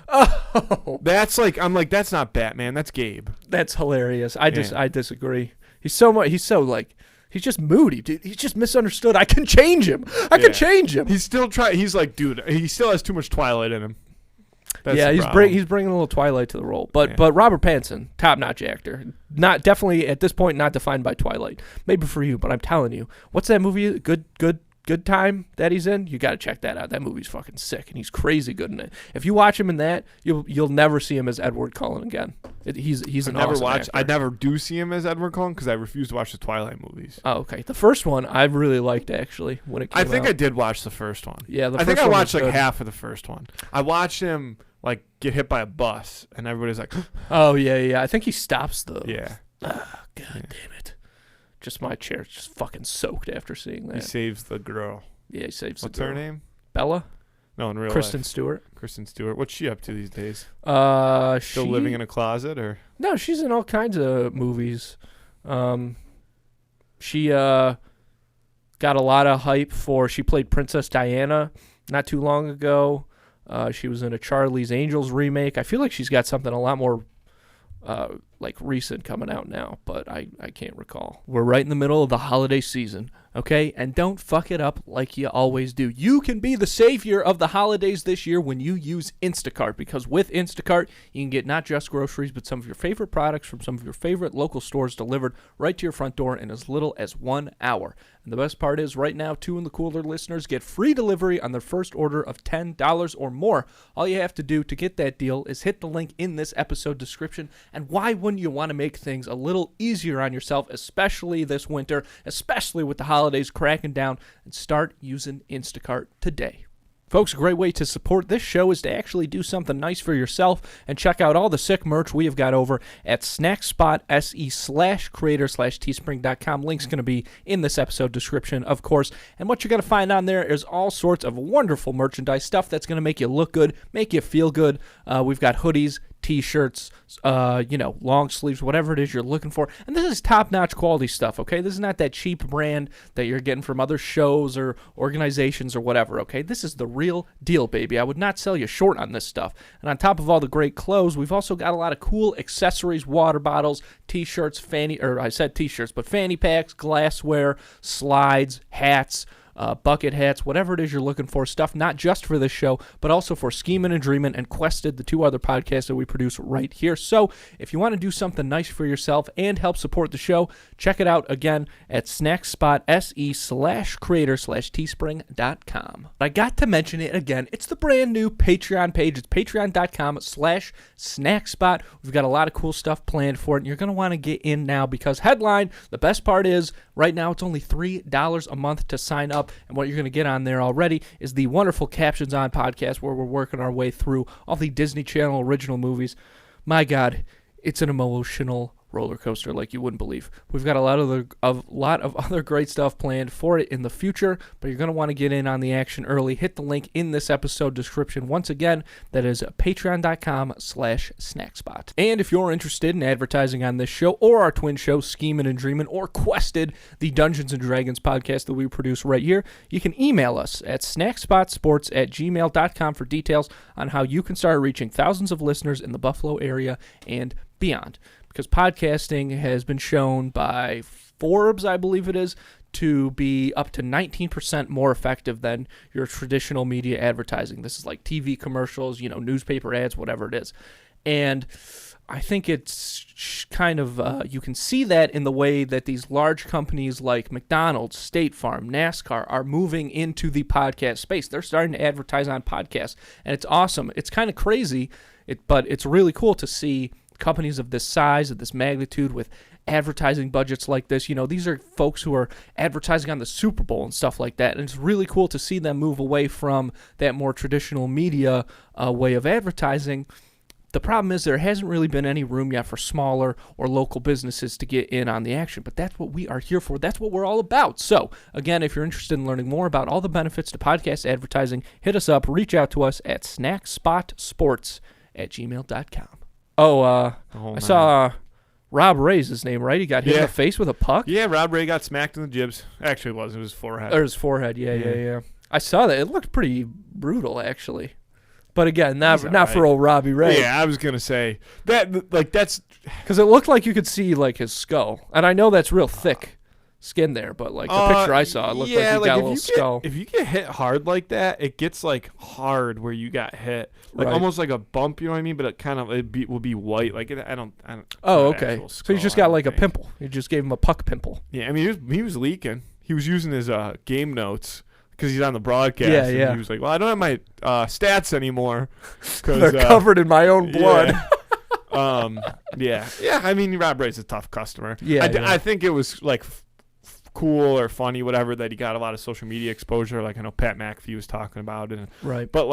[SPEAKER 2] Oh, that's not Batman. That's Gabe.
[SPEAKER 1] That's hilarious. I disagree. He's just moody, dude. He's just misunderstood. I can change him. I can change him.
[SPEAKER 2] He's still trying. He's like, dude, he still has too much Twilight in him. That's
[SPEAKER 1] he's bringing a little Twilight to the role. But Robert Pattinson, top-notch actor. Not definitely at this point not defined by Twilight. Maybe for you, but I'm telling you, what's that movie? Good Time that he's in. You got to check that out. That movie's fucking sick, and he's crazy good in it. If you watch him in that, you'll never see him as Edward Cullen again. He's an awesome actor.
[SPEAKER 2] I never do see him as Edward Cullen because I refuse to watch the Twilight movies.
[SPEAKER 1] Oh, okay. The first one I really liked actually when it came out.
[SPEAKER 2] I think I did watch the first one.
[SPEAKER 1] Yeah,
[SPEAKER 2] I think I watched like half of the first one. I watched him like get hit by a bus, and everybody's like,
[SPEAKER 1] "Oh yeah." I think he stops the.
[SPEAKER 2] Yeah.
[SPEAKER 1] Ah, God damn it! Just my chair's just fucking soaked after seeing that.
[SPEAKER 2] He saves the girl.
[SPEAKER 1] Yeah, he saves the girl.
[SPEAKER 2] What's her name?
[SPEAKER 1] Bella?
[SPEAKER 2] No, in real life.
[SPEAKER 1] Kristen Stewart.
[SPEAKER 2] Kristen Stewart. What's she up to these days?
[SPEAKER 1] Still
[SPEAKER 2] living in a closet, or?
[SPEAKER 1] No, she's in all kinds of movies. She got a lot of hype she played Princess Diana not too long ago. She was in a Charlie's Angels remake. I feel like she's got something a lot more recent coming out now, but I can't recall. We're right in the middle of the holiday season, okay? And don't fuck it up like you always do. You can be the savior of the holidays this year when you use Instacart, because with Instacart, you can get not just groceries, but some of your favorite products from some of your favorite local stores delivered right to your front door in as little as 1 hour. And the best part is, right now, 2 in the Cooler listeners get free delivery on their first order of $10 or more. All you have to do to get that deal is hit the link in this episode description. And why wouldn't you want to make things a little easier on yourself, especially this winter, especially with the holidays cracking down, and start using Instacart today. Folks, a great way to support this show is to actually do something nice for yourself and check out all the sick merch we have got over at snackspot.se/creator/teespring.com. Link's going to be in this episode description, of course. And what you're going to find on there is all sorts of wonderful merchandise, stuff that's going to make you look good, make you feel good. We've got hoodies, T-shirts, long sleeves, whatever it is you're looking for. And this is top-notch quality stuff, okay? This is not that cheap brand that you're getting from other shows or organizations or whatever, okay? This is the real deal, baby. I would not sell you short on this stuff. And on top of all the great clothes, we've also got a lot of cool accessories, water bottles, T-shirts, fanny packs, glassware, slides, hats, bucket hats, whatever it is you're looking for, stuff not just for this show, but also for Schemin' and Dreamin' and Quested, the 2 other podcasts that we produce right here. So if you want to do something nice for yourself and help support the show, check it out again at snackspot.se/creator/teespring.com. I got to mention it again. It's the brand new Patreon page. It's patreon.com/snackspot. We've got a lot of cool stuff planned for it, and you're going to want to get in now because headline, the best part is right now it's only $3 a month to sign up. And what you're going to get on there already is the wonderful Captions On podcast where we're working our way through all the Disney Channel original movies. My God, it's an emotional roller coaster like you wouldn't believe. We've got a lot of other great stuff planned for it in the future, but you're going to want to get in on the action early. Hit the link in this episode description. Once again, that is patreon.com/snackspot. And if you're interested in advertising on this show or our twin show, Schemin' and Dreamin', or Quested, the Dungeons and Dragons podcast that we produce right here, you can email us at snackspotsports@gmail.com for details on how you can start reaching thousands of listeners in the Buffalo area and beyond. Because podcasting has been shown by Forbes, I believe it is, to be up to 19% more effective than your traditional media advertising. This is like TV commercials, newspaper ads, whatever it is. And I think it's kind of, you can see that in the way that these large companies like McDonald's, State Farm, NASCAR are moving into the podcast space. They're starting to advertise on podcasts, and it's awesome. It's kind of crazy, but it's really cool to see companies of this size, of this magnitude, with advertising budgets like this. These are folks who are advertising on the Super Bowl and stuff like that, and it's really cool to see them move away from that more traditional media way of advertising. The problem is there hasn't really been any room yet for smaller or local businesses to get in on the action, but that's what we are here for. That's what we're all about. So, again, if you're interested in learning more about all the benefits to podcast advertising, hit us up, reach out to us at snackspotsports@gmail.com. I saw Rob Ray's his name, right? He got hit in the face with a puck?
[SPEAKER 2] Yeah, Rob Ray got smacked in the jibs. Actually, it was his forehead.
[SPEAKER 1] Or his forehead, yeah. I saw that. It looked pretty brutal, actually. But again, not for old Robbie Ray.
[SPEAKER 2] Yeah, I was gonna say that's
[SPEAKER 1] because it looked like you could see his skull, and I know that's real thick skin there, but the picture I saw, it looked like he got a little skull.
[SPEAKER 2] If you get hit hard like that, it gets hard where you got hit, almost like a bump. You know what I mean? But it will be white. I don't.
[SPEAKER 1] Oh, okay. So he just got a pimple. You just gave him a puck pimple.
[SPEAKER 2] Yeah, I mean he was leaking. He was using his game notes. Because he's on the broadcast.
[SPEAKER 1] Yeah.
[SPEAKER 2] And he was like, well, I don't have my stats anymore.
[SPEAKER 1] They're covered in my own blood.
[SPEAKER 2] Yeah. I mean, Rob Ray's a tough customer.
[SPEAKER 1] Yeah.
[SPEAKER 2] I think it was cool or funny, whatever, that he got a lot of social media exposure. I know Pat McAfee was talking about it.
[SPEAKER 1] Right.
[SPEAKER 2] But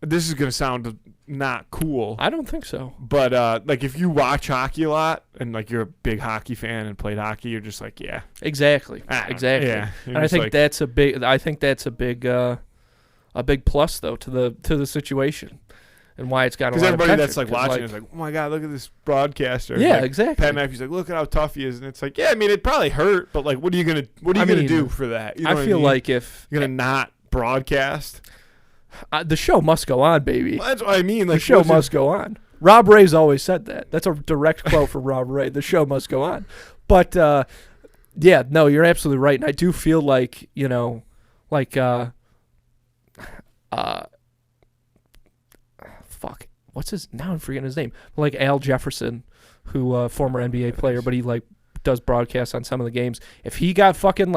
[SPEAKER 2] this is going to sound not cool.
[SPEAKER 1] I don't think so.
[SPEAKER 2] But if you watch hockey a lot and you're a big hockey fan and played hockey, you're just yeah.
[SPEAKER 1] Exactly.
[SPEAKER 2] Yeah.
[SPEAKER 1] And I think that's a big plus though to the situation and why it's got a lot of attention.
[SPEAKER 2] Because everybody that's watching is oh my God, look at this broadcaster.
[SPEAKER 1] Yeah, exactly.
[SPEAKER 2] Pat McAfee's look at how tough he is, and it's yeah, I mean it probably hurt, but what are you gonna do for that? You know
[SPEAKER 1] I feel like if
[SPEAKER 2] you're gonna not broadcast.
[SPEAKER 1] The show must go on, baby.
[SPEAKER 2] Well, that's what I mean.
[SPEAKER 1] The show must go on. Rob Ray's always said that. That's a direct quote from Rob Ray. The show must go on. But, yeah, no, you're absolutely right. And I do feel fuck. What's his, now I'm forgetting his name. Al Jefferson, who, former NBA player, but he, does broadcasts on some of the games. If he got fucking,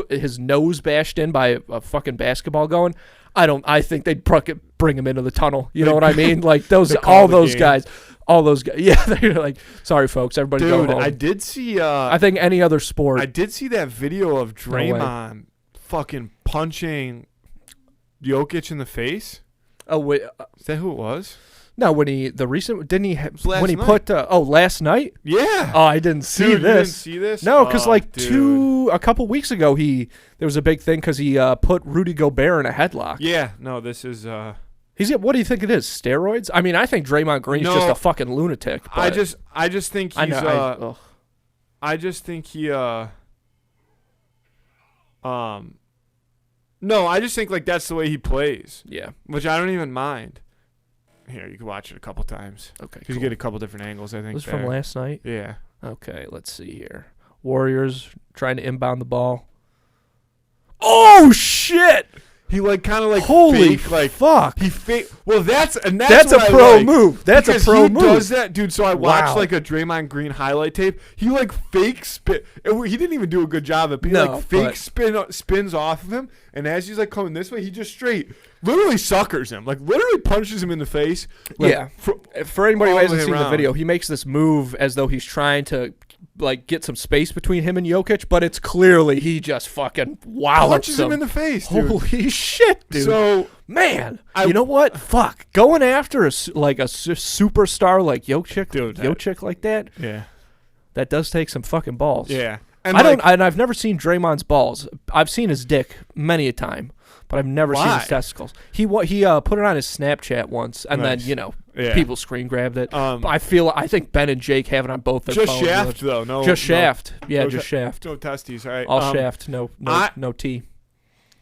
[SPEAKER 1] his nose bashed in by a fucking basketball going, I think they'd bring him into the tunnel. You know what I mean? All those guys. Yeah, they're sorry, folks, everybody go home.
[SPEAKER 2] I did see.
[SPEAKER 1] I think any other sport.
[SPEAKER 2] I did see that video of Draymond fucking punching Jokic in the face.
[SPEAKER 1] Oh wait,
[SPEAKER 2] is that who it was?
[SPEAKER 1] No, when he last night. Last night?
[SPEAKER 2] Yeah.
[SPEAKER 1] Oh, I didn't see this.
[SPEAKER 2] You didn't see this?
[SPEAKER 1] No, because a couple weeks ago there was a big thing because he put Rudy Gobert in a headlock.
[SPEAKER 2] Yeah. No, this is.
[SPEAKER 1] What do you think it is? Steroids? I mean, I think Draymond Green's just a fucking lunatic.
[SPEAKER 2] I just think he's. I just think he. No, I just think that's the way he plays.
[SPEAKER 1] Yeah.
[SPEAKER 2] Which I don't even mind. Here, you can watch it a couple times.
[SPEAKER 1] Okay,
[SPEAKER 2] cool. You get a couple different angles, I think.
[SPEAKER 1] This is from last night?
[SPEAKER 2] Yeah.
[SPEAKER 1] Okay, let's see here. Warriors trying to inbound the ball. Oh, shit!
[SPEAKER 2] He holy
[SPEAKER 1] fake, fuck.
[SPEAKER 2] He fake. Well, that's a
[SPEAKER 1] pro move. That's a pro move.
[SPEAKER 2] He does that, dude. So I watched a Draymond Green highlight tape. He fake spin. He didn't even do a good job of it. But he spins off of him, and as he's coming this way, he just literally suckers him. Literally punches him in the face.
[SPEAKER 1] Yeah. For anybody who hasn't seen the video, he makes this move as though he's trying to get some space between him and Jokic, but it's clearly he just fucking
[SPEAKER 2] punches him in the face, dude.
[SPEAKER 1] Holy shit, dude.
[SPEAKER 2] So,
[SPEAKER 1] man, you know what? Fuck. Going after a superstar like Jokic, Jokic like that,
[SPEAKER 2] yeah,
[SPEAKER 1] that does take some fucking balls.
[SPEAKER 2] Yeah.
[SPEAKER 1] And I've never seen Draymond's balls. I've seen his dick many a time, but I've never seen his testicles. He put it on his Snapchat once, and then people screen grabbed it. I think Ben and Jake have it on both their phones.
[SPEAKER 2] Just shaft though, no.
[SPEAKER 1] Just shaft, yeah, just shaft.
[SPEAKER 2] No testes, all right.
[SPEAKER 1] All shaft, no T.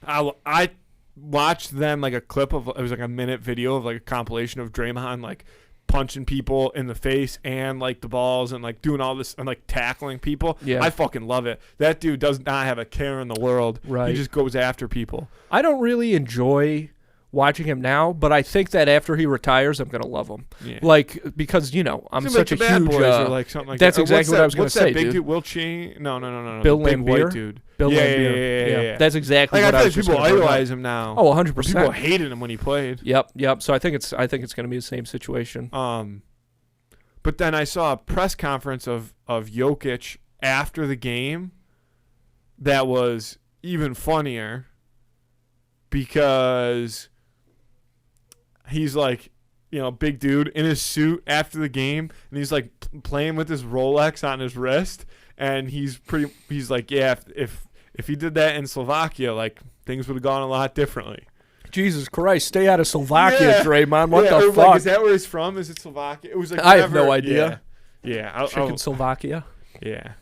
[SPEAKER 2] I watched them a clip of it was a minute video of a compilation of Draymond punching people in the face and the balls and doing all this and tackling people.
[SPEAKER 1] Yeah.
[SPEAKER 2] I fucking love it. That dude does not have a care in the world.
[SPEAKER 1] Right.
[SPEAKER 2] He just goes after people.
[SPEAKER 1] I don't really enjoy watching him now, but I think that after he retires, I'm gonna love him.
[SPEAKER 2] Yeah.
[SPEAKER 1] Because I'm such a
[SPEAKER 2] Bad
[SPEAKER 1] huge.
[SPEAKER 2] Boys or something like
[SPEAKER 1] that's
[SPEAKER 2] that.
[SPEAKER 1] exactly what I was gonna say,
[SPEAKER 2] big
[SPEAKER 1] dude.
[SPEAKER 2] Will Chain? No.
[SPEAKER 1] Bill
[SPEAKER 2] the big
[SPEAKER 1] Laimbeer?
[SPEAKER 2] white dude.
[SPEAKER 1] Bill
[SPEAKER 2] Yeah,
[SPEAKER 1] Laimbeer.
[SPEAKER 2] yeah.
[SPEAKER 1] That's exactly
[SPEAKER 2] Like,
[SPEAKER 1] what
[SPEAKER 2] I
[SPEAKER 1] I
[SPEAKER 2] feel
[SPEAKER 1] was
[SPEAKER 2] like
[SPEAKER 1] just
[SPEAKER 2] people
[SPEAKER 1] gonna bring up.
[SPEAKER 2] idolize him now.
[SPEAKER 1] Oh, 100%.
[SPEAKER 2] People hated him when he played.
[SPEAKER 1] Yep. So I think it's going to be the same situation.
[SPEAKER 2] But then I saw a press conference of Jokic after the game that was even funnier because he's like, big dude in his suit after the game, and he's like playing with his Rolex on his wrist, and he's like, yeah, if he did that in Slovakia, like things would have gone a lot differently.
[SPEAKER 1] Jesus Christ, stay out of Slovakia, Draymond. What the fuck?
[SPEAKER 2] Like, is that where he's from? Is it Slovakia? It was like
[SPEAKER 1] I have no idea.
[SPEAKER 2] Yeah.
[SPEAKER 1] Slovakia.
[SPEAKER 2] Yeah.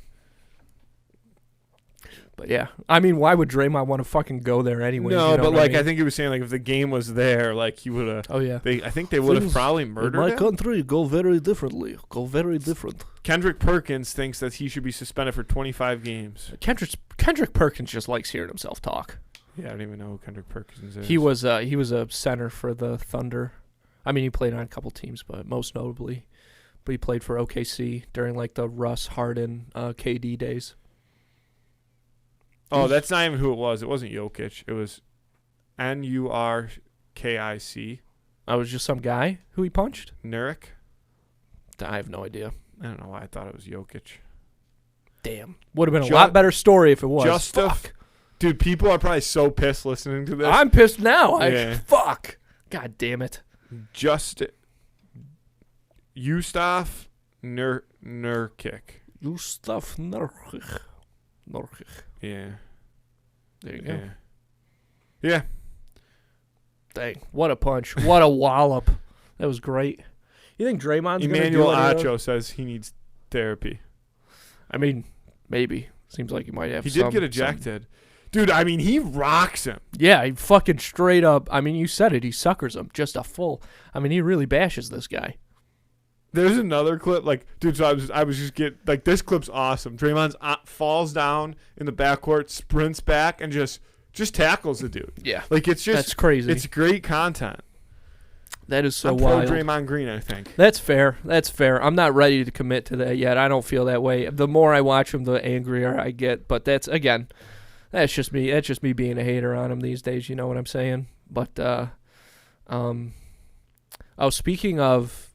[SPEAKER 1] But yeah, I mean, why would Draymond want to fucking go there anyway?
[SPEAKER 2] No, but
[SPEAKER 1] like
[SPEAKER 2] I think he was saying like if the game was there, like he would have.
[SPEAKER 1] Oh yeah.
[SPEAKER 2] I think they would have probably murdered him.
[SPEAKER 1] Country, go very differently. Go very different.
[SPEAKER 2] Kendrick Perkins thinks that he should be suspended for 25 games.
[SPEAKER 1] Kendrick Perkins just likes hearing himself talk.
[SPEAKER 2] Yeah, I don't even know who Kendrick Perkins is.
[SPEAKER 1] He was a center for the Thunder. I mean, he played on a couple teams, but most notably, he played for OKC during like the Russ, Harden, KD days.
[SPEAKER 2] Oh, that's not even who it was. It wasn't Jokic. It was Nurkic.
[SPEAKER 1] I was just some guy who he punched.
[SPEAKER 2] Nurk.
[SPEAKER 1] I have no idea.
[SPEAKER 2] I don't know why I thought it was Jokic.
[SPEAKER 1] Damn, would have been a lot better story if it was.
[SPEAKER 2] Fuck. Dude, people are probably so pissed listening to this.
[SPEAKER 1] I'm pissed now.
[SPEAKER 2] Yeah.
[SPEAKER 1] Fuck. God damn it.
[SPEAKER 2] Ustaf Nurkic.
[SPEAKER 1] Ustaf Nurkic.
[SPEAKER 2] Yeah.
[SPEAKER 1] There you go.
[SPEAKER 2] Yeah.
[SPEAKER 1] Dang, what a punch. What a wallop. That was great. You think Draymond's going to do
[SPEAKER 2] Emmanuel Acho says he needs therapy.
[SPEAKER 1] I mean, maybe. Seems like he might have
[SPEAKER 2] He did get ejected. Dude, I mean, he rocks him.
[SPEAKER 1] Yeah, he fucking straight up. I mean, you said it. He suckers him. Just a full. I mean, he really bashes this guy.
[SPEAKER 2] There's another clip, like, dude, so I was just like, this clip's awesome. Draymond falls down in the backcourt, sprints back, and just tackles the dude.
[SPEAKER 1] Yeah.
[SPEAKER 2] Like, it's just.
[SPEAKER 1] That's crazy.
[SPEAKER 2] It's great content.
[SPEAKER 1] That is so
[SPEAKER 2] I'm
[SPEAKER 1] wild.
[SPEAKER 2] pro Draymond Green, I think.
[SPEAKER 1] That's fair. I'm not ready to commit to that yet. I don't feel that way. The more I watch him, the angrier I get. But that's just me. That's just me being a hater on him these days. You know what I'm saying? But, speaking of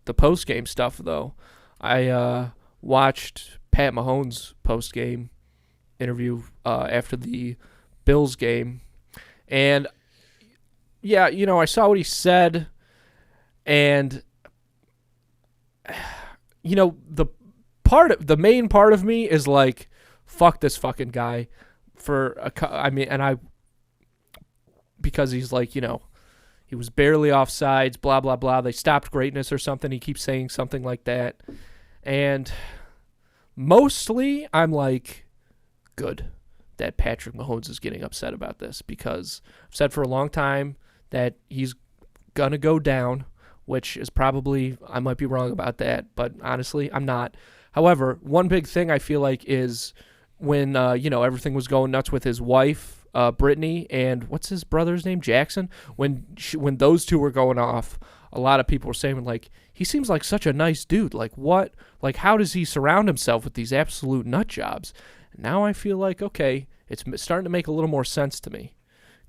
[SPEAKER 1] the post-game stuff, though, I watched Pat Mahomes' post-game interview after the Bills game. And, yeah, I saw what he said. And, the main part of me is like, fuck this fucking guy. Because he's like, he was barely offsides, blah, blah, blah. They stopped greatness or something. He keeps saying something like that. And mostly I'm like, good that Patrick Mahomes is getting upset about this, because I've said for a long time that he's going to go down, which is probably, I might be wrong about that, but honestly, I'm not. However, one big thing I feel like is when, everything was going nuts with his wife, Brittany, and what's his brother's name, Jackson. When those two were going off, a lot of people were saying like, he seems like such a nice dude. Like what? Like how does he surround himself with these absolute nut jobs? And now I feel like okay, it's starting to make a little more sense to me,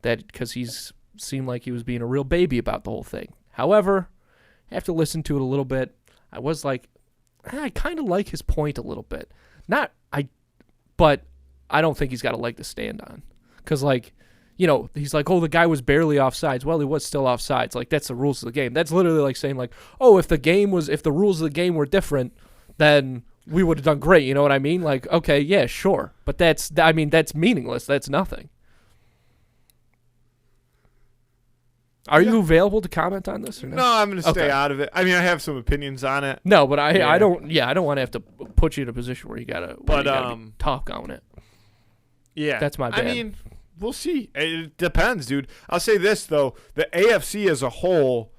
[SPEAKER 1] that because he's seemed like he was being a real baby about the whole thing. However, after listening to it a little bit, I was like, I kind of like his point a little bit. But I don't think he's got a leg to stand on. Because, he's like, oh, the guy was barely offsides. Well, he was still offsides. Like, that's the rules of the game. That's literally like saying, like, oh, if the rules of the game were different, then we would have done great. You know what I mean? Like, okay, yeah, sure. But that's meaningless. That's nothing. Are you available to comment on this or no?
[SPEAKER 2] No, I'm going to stay out of it. I mean, I have some opinions on it.
[SPEAKER 1] No, but I don't want to have to put you in a position where you got to be talk on it.
[SPEAKER 2] Yeah.
[SPEAKER 1] That's my bad.
[SPEAKER 2] I mean, we'll see. It depends, dude. I'll say this, though. The AFC as a whole,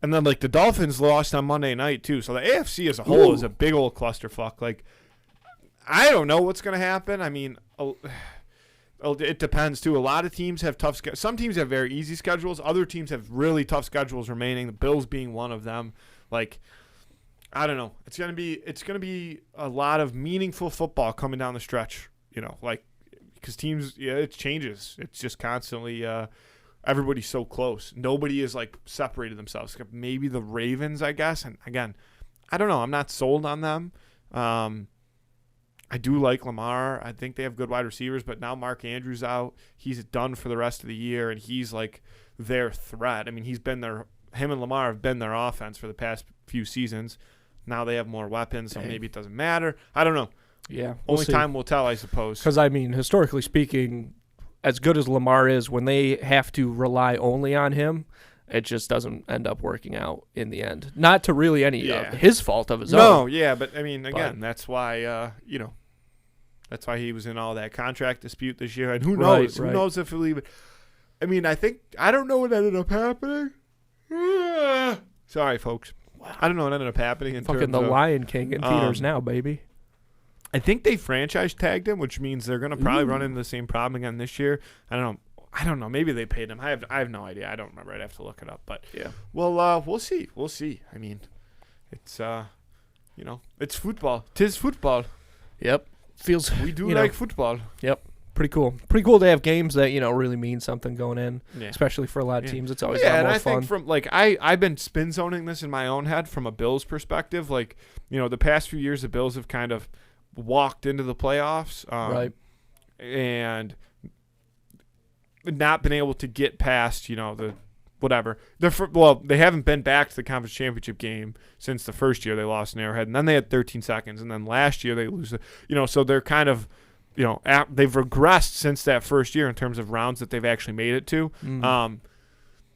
[SPEAKER 2] and then, like, the Dolphins lost on Monday night, too. So the AFC as a whole is a big old clusterfuck. Like, I don't know what's going to happen. I mean, it depends, too. A lot of teams have tough schedules. Some teams have very easy schedules. Other teams have really tough schedules remaining, the Bills being one of them. Like, I don't know. It's gonna be a lot of meaningful football coming down the stretch, like, because teams, it changes. It's just constantly everybody's so close. Nobody is like separated themselves. Maybe the Ravens, I guess. And again, I don't know. I'm not sold on them. I do like Lamar. I think they have good wide receivers, but now Mark Andrews out. He's done for the rest of the year, and he's like their threat. I mean, him and Lamar have been their offense for the past few seasons. Now they have more weapons, so maybe it doesn't matter. I don't know.
[SPEAKER 1] Yeah.
[SPEAKER 2] Only time will tell, I suppose.
[SPEAKER 1] Because, I mean, historically speaking, as good as Lamar is, when they have to rely only on him, it just doesn't end up working out in the end. Not to really any of his fault of his own.
[SPEAKER 2] No, yeah, but, I mean, again, that's why, that's why he was in all that contract dispute this year. And who knows? Who knows if he'll even – I mean, I don't know what ended up happening. Sorry, folks. Wow. I don't know what ended up happening in
[SPEAKER 1] fucking
[SPEAKER 2] terms of
[SPEAKER 1] the Lion King in theaters now, baby.
[SPEAKER 2] I think they franchise tagged him, which means they're going to probably run into the same problem again this year. I don't know. Maybe they paid him. I have no idea. I don't remember. I'd have to look it up. But
[SPEAKER 1] yeah.
[SPEAKER 2] Well, we'll see. We'll see. I mean, it's it's football. 'Tis football.
[SPEAKER 1] Yep.
[SPEAKER 2] We do like football.
[SPEAKER 1] Yep. Pretty cool. Pretty cool to have games that, really mean something going in, especially for a lot of teams. It's always a lot more fun. Yeah, and I think
[SPEAKER 2] from, I've been spin zoning this in my own head from a Bills perspective. The past few years, the Bills have kind of walked into the playoffs.
[SPEAKER 1] Right.
[SPEAKER 2] And not been able to get past, the whatever. They haven't been back to the conference championship game since the first year they lost in Arrowhead. And then they had 13 seconds. And then last year they lose. So they're kind of – they've regressed since that first year in terms of rounds that they've actually made it to.
[SPEAKER 1] Mm.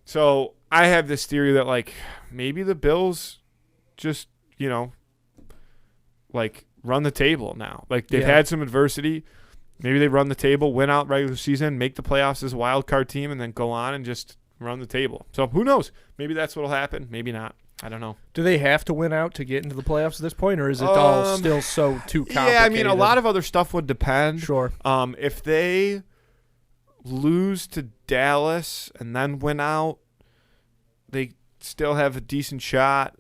[SPEAKER 2] So I have this theory that, maybe the Bills just, run the table now. They've had some adversity. Maybe they run the table, win out regular season, make the playoffs as a wild card team, and then go on and just run the table. So who knows? Maybe that's what will happen. Maybe not. I don't know.
[SPEAKER 1] Do they have to win out to get into the playoffs at this point, or is it all still so too complicated?
[SPEAKER 2] Yeah, I mean, a lot of other stuff would depend.
[SPEAKER 1] Sure.
[SPEAKER 2] If they lose to Dallas and then win out, they still have a decent shot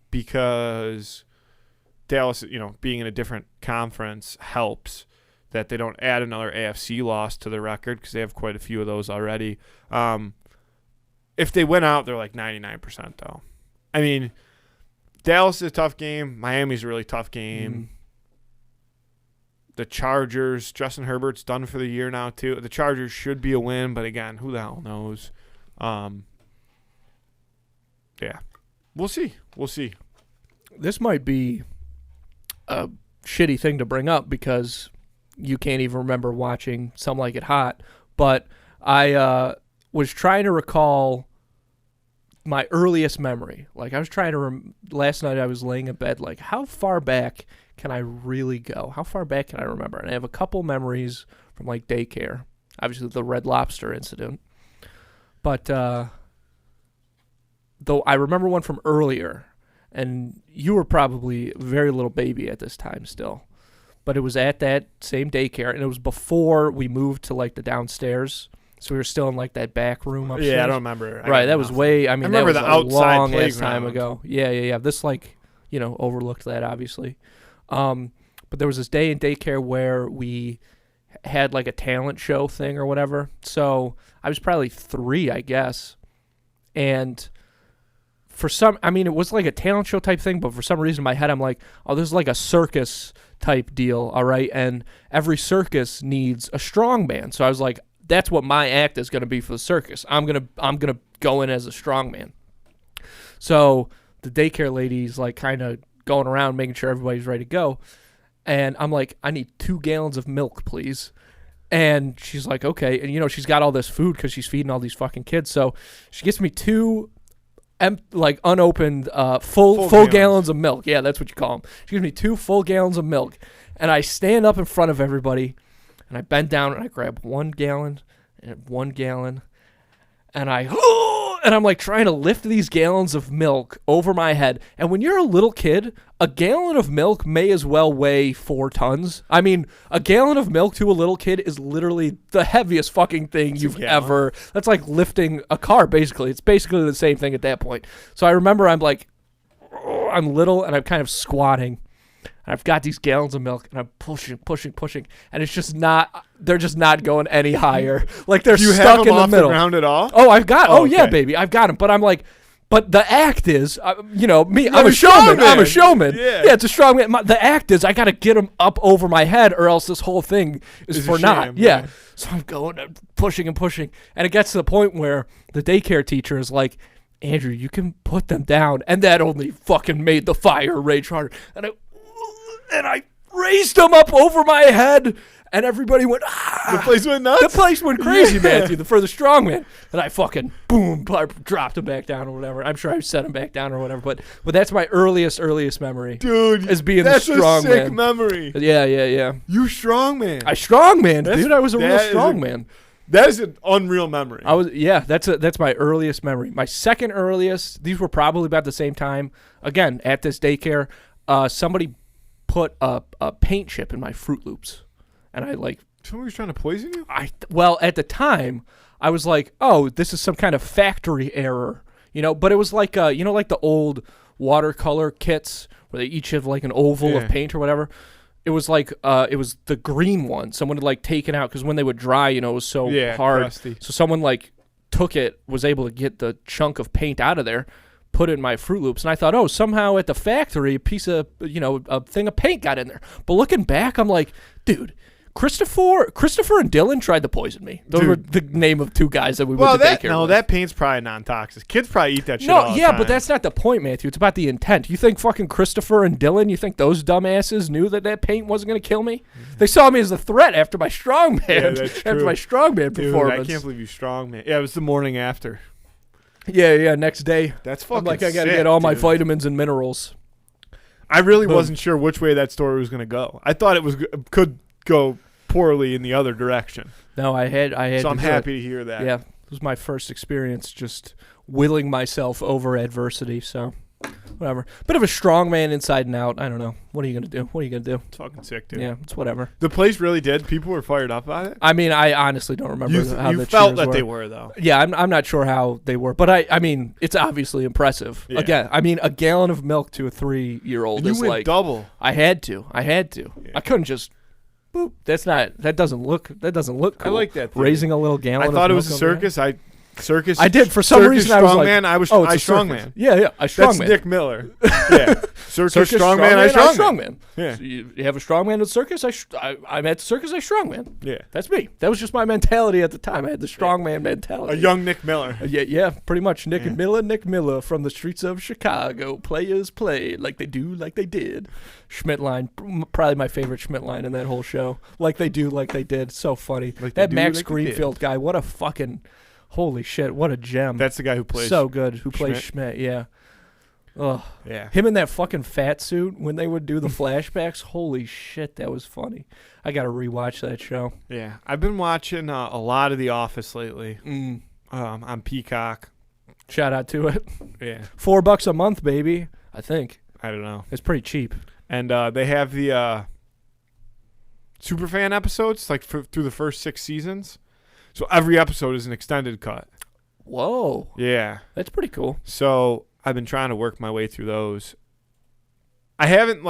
[SPEAKER 2] because Dallas, being in a different conference helps that they don't add another AFC loss to the record because they have quite a few of those already. If they win out, they're 99% though. I mean, Dallas is a tough game. Miami's a really tough game.
[SPEAKER 1] Mm.
[SPEAKER 2] The Chargers, Justin Herbert's done for the year now too. The Chargers should be a win, but again, who the hell knows? Yeah. We'll see.
[SPEAKER 1] This might be a shitty thing to bring up because you can't even remember watching Some Like It Hot, but I was trying to recall my earliest memory. I was trying to last night I was laying in bed, how far back can I really go? How far back can I remember? And I have a couple memories from daycare. Obviously the Red Lobster incident. But though I remember one from earlier, and you were probably a very little baby at this time still. But it was at that same daycare, and it was before we moved to the downstairs. So we were still in that back room upstairs.
[SPEAKER 2] Yeah, I don't remember.
[SPEAKER 1] Right, that was way. I remember
[SPEAKER 2] that was
[SPEAKER 1] the
[SPEAKER 2] outside
[SPEAKER 1] long
[SPEAKER 2] playground.
[SPEAKER 1] Ass time ago. Yeah. This overlooked that obviously. But there was this day in daycare where we had a talent show thing or whatever. So I was probably 3, I guess, and for some, it was a talent show type thing. But for some reason in my head, I'm oh, this is a circus type deal, all right. And every circus needs a strongman. So I was that's what my act is going to be for the circus. I'm gonna go in as a strongman. So the daycare lady's kind of going around making sure everybody's ready to go, and I'm I need 2 gallons of milk, please. And she's okay, and she's got all this food because she's feeding all these fucking kids. So she gets me 2 unopened full gallons of milk. Yeah, that's what you call them. She gives me 2 full gallons of milk, and I stand up in front of everybody. And I bend down and I grab 1 gallon and 1 gallon, and I'm trying to lift these gallons of milk over my head. And when you're a little kid, a gallon of milk may as well weigh 4 tons. I mean, a gallon of milk to a little kid is literally the heaviest fucking thing you've ever. That's like lifting a car, basically. It's basically the same thing at that point. So I remember I'm little and I'm kind of squatting. and I've got these gallons of milk, and I'm pushing, and it's just not. They're just not going any higher. Like they're
[SPEAKER 2] Do you
[SPEAKER 1] stuck
[SPEAKER 2] have them
[SPEAKER 1] in the
[SPEAKER 2] off
[SPEAKER 1] middle.
[SPEAKER 2] the ground at all?
[SPEAKER 1] Oh, I've got. Oh, yeah,
[SPEAKER 2] okay.
[SPEAKER 1] baby, I've got them. But I'm like, but the act is, me.
[SPEAKER 2] You're
[SPEAKER 1] I'm a
[SPEAKER 2] a
[SPEAKER 1] showman. I'm a
[SPEAKER 2] strongman.
[SPEAKER 1] showman.
[SPEAKER 2] Yeah.
[SPEAKER 1] It's a strong man. The act is, I got to get them up over my head, or else this whole thing is
[SPEAKER 2] It's a
[SPEAKER 1] for naught.
[SPEAKER 2] sham,
[SPEAKER 1] Yeah.
[SPEAKER 2] yeah.
[SPEAKER 1] So I'm going, pushing, and it gets to the point where the daycare teacher is like, Andrew, you can put them down, and that only fucking made the fire rage harder. And I raised them up over my head, and everybody went, ah!
[SPEAKER 2] The place went nuts?
[SPEAKER 1] The place went crazy,
[SPEAKER 2] Yeah.
[SPEAKER 1] Matthew, for the strongman. And I fucking, boom, dropped him back down or whatever. I'm sure I set him back down or whatever, but that's my earliest memory.
[SPEAKER 2] Dude,
[SPEAKER 1] as being
[SPEAKER 2] that's
[SPEAKER 1] the
[SPEAKER 2] a
[SPEAKER 1] strongman.
[SPEAKER 2] sick memory.
[SPEAKER 1] Yeah.
[SPEAKER 2] You strong man.
[SPEAKER 1] I strongman,
[SPEAKER 2] That's-
[SPEAKER 1] dude. I was a real
[SPEAKER 2] that is a-
[SPEAKER 1] strongman.
[SPEAKER 2] That is an unreal memory.
[SPEAKER 1] That's my earliest memory. My second earliest, these were probably about the same time. Again, at this daycare, somebody put a paint chip in my Fruit Loops, and I like.
[SPEAKER 2] Somebody was trying to poison you?
[SPEAKER 1] Well, at the time, I was like, oh, this is some kind of factory error, But it was like, like the old watercolor kits where they each have like an oval of paint or whatever. It was like, it was the green one. Someone had like taken out, because when they would dry, it was so hard.
[SPEAKER 2] Crusty.
[SPEAKER 1] So someone like took it, was able to get the chunk of paint out of there, put it in my Fruit Loops, and I thought, oh, somehow at the factory, a piece of, a thing of paint got in there. But looking back, I'm like, dude, Christopher and Dylan tried to poison me. Those were the name of two guys that we went to daycare with.
[SPEAKER 2] That paint's probably non-toxic. Kids probably eat that shit all the time.
[SPEAKER 1] But that's not the point, Matthew. It's about the intent. You think fucking Christopher and Dylan, you think those dumbasses knew that paint wasn't going to kill me? They saw me as a threat after my strongman.
[SPEAKER 2] Yeah, that's true.
[SPEAKER 1] After my strongman
[SPEAKER 2] Dude,
[SPEAKER 1] performance.
[SPEAKER 2] I can't believe you strong, man. Yeah, it was the morning after.
[SPEAKER 1] Yeah, next day.
[SPEAKER 2] That's fucking
[SPEAKER 1] I'm like, I got to
[SPEAKER 2] sick,
[SPEAKER 1] get all my
[SPEAKER 2] dude.
[SPEAKER 1] vitamins and minerals.
[SPEAKER 2] I really
[SPEAKER 1] Boom.
[SPEAKER 2] wasn't sure which way that story was going to go. I thought it could go poorly in the other direction.
[SPEAKER 1] No, I had.
[SPEAKER 2] So I'm
[SPEAKER 1] do it.
[SPEAKER 2] happy to hear that.
[SPEAKER 1] Yeah, it was my first experience just willing myself over adversity. So, whatever. Bit of a strongman inside and out. I don't know. What are you gonna do?
[SPEAKER 2] It's fucking sick, dude.
[SPEAKER 1] Yeah, it's whatever.
[SPEAKER 2] The place really did. People were fired up about it.
[SPEAKER 1] I mean, I honestly don't remember how
[SPEAKER 2] You
[SPEAKER 1] the
[SPEAKER 2] felt
[SPEAKER 1] cheers
[SPEAKER 2] that
[SPEAKER 1] were.
[SPEAKER 2] they were, though.
[SPEAKER 1] Yeah, I'm not sure how they were, but I mean, it's obviously impressive.
[SPEAKER 2] Yeah.
[SPEAKER 1] Again, I mean, a gallon of milk to a 3-year-old
[SPEAKER 2] And you
[SPEAKER 1] is
[SPEAKER 2] went
[SPEAKER 1] like
[SPEAKER 2] double.
[SPEAKER 1] I had to.
[SPEAKER 2] Yeah.
[SPEAKER 1] I couldn't just. Boop. That doesn't look cool.
[SPEAKER 2] I like that theory.
[SPEAKER 1] Raising a little gallon.
[SPEAKER 2] I thought it
[SPEAKER 1] of
[SPEAKER 2] was a
[SPEAKER 1] milk over
[SPEAKER 2] circus. Circus.
[SPEAKER 1] I did for some
[SPEAKER 2] circus
[SPEAKER 1] reason. I was like,
[SPEAKER 2] strongman. I was.
[SPEAKER 1] oh, it's
[SPEAKER 2] I
[SPEAKER 1] a
[SPEAKER 2] strongman.
[SPEAKER 1] circus. Yeah, I
[SPEAKER 2] That's
[SPEAKER 1] strongman.
[SPEAKER 2] Nick Miller. Yeah. Circus strongman. I strongman. Yeah.
[SPEAKER 1] So you have a strongman at the circus. I'm at the circus. I strongman.
[SPEAKER 2] Yeah.
[SPEAKER 1] That's me. That was just my mentality at the time. I had the strongman mentality.
[SPEAKER 2] A young Nick Miller.
[SPEAKER 1] Yeah, pretty much. Nick Miller from the streets of Chicago. Players play like they do, like they did. Schmidt line, probably my favorite Schmidt line in that whole show. Like they do, like they did. So funny.
[SPEAKER 2] Like
[SPEAKER 1] that
[SPEAKER 2] they do,
[SPEAKER 1] Max
[SPEAKER 2] like they
[SPEAKER 1] Greenfield guy. What a fucking holy shit. What a gem.
[SPEAKER 2] That's the guy who plays.
[SPEAKER 1] So good. Who plays Schmidt? Yeah. Ugh.
[SPEAKER 2] Yeah.
[SPEAKER 1] Him in that fucking fat suit when they would do the flashbacks. Holy shit, that was funny. I gotta rewatch that show.
[SPEAKER 2] Yeah. I've been watching a lot of The Office lately. On Peacock.
[SPEAKER 1] Shout out to it.
[SPEAKER 2] Yeah.
[SPEAKER 1] $4 a month, baby. I think
[SPEAKER 2] I don't know.
[SPEAKER 1] it's pretty cheap.
[SPEAKER 2] And they have the Superfan episodes like through the first 6 seasons. So every episode is an extended cut.
[SPEAKER 1] Whoa,
[SPEAKER 2] Yeah.
[SPEAKER 1] that's pretty cool.
[SPEAKER 2] So I've been trying to work my way through those. I haven't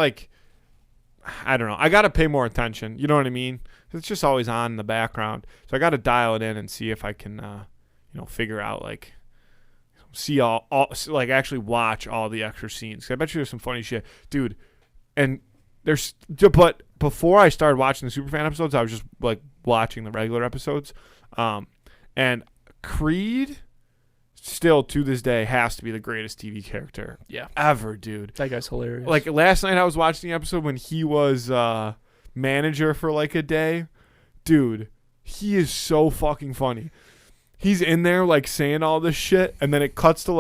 [SPEAKER 2] I don't know. I got to pay more attention. You know what I mean? It's just always on in the background. So I got to dial it in and see if I can, figure out see all actually watch all the extra scenes. 'Cause I bet you there's some funny shit, dude. And but before I started watching the Superfan episodes, I was just watching the regular episodes. And Creed still to this day has to be the greatest TV character ever, dude.
[SPEAKER 1] That guy's hilarious.
[SPEAKER 2] Last night I was watching the episode when he was manager for a day. Dude, he is so fucking funny. He's in there saying all this shit, and then it cuts to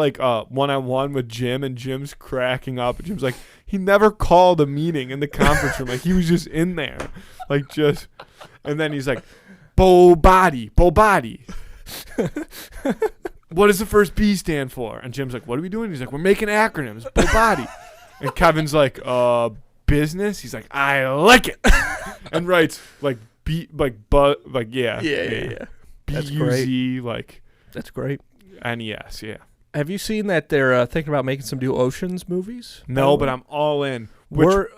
[SPEAKER 2] one-on-one with Jim, and Jim's cracking up. And Jim's like, he never called a meeting in the conference room. He was just in there. And then he's like, Bo Body. What does the first B stand for? And Jim's like, what are we doing? He's like, we're making acronyms. Bo Body. And Kevin's like, business? He's like, I like it. And writes
[SPEAKER 1] yeah. That's
[SPEAKER 2] B-U-Z,
[SPEAKER 1] That's great.
[SPEAKER 2] N-E-S, yeah.
[SPEAKER 1] Have you seen that they're thinking about making some new Oceans movies?
[SPEAKER 2] No, but I'm all in.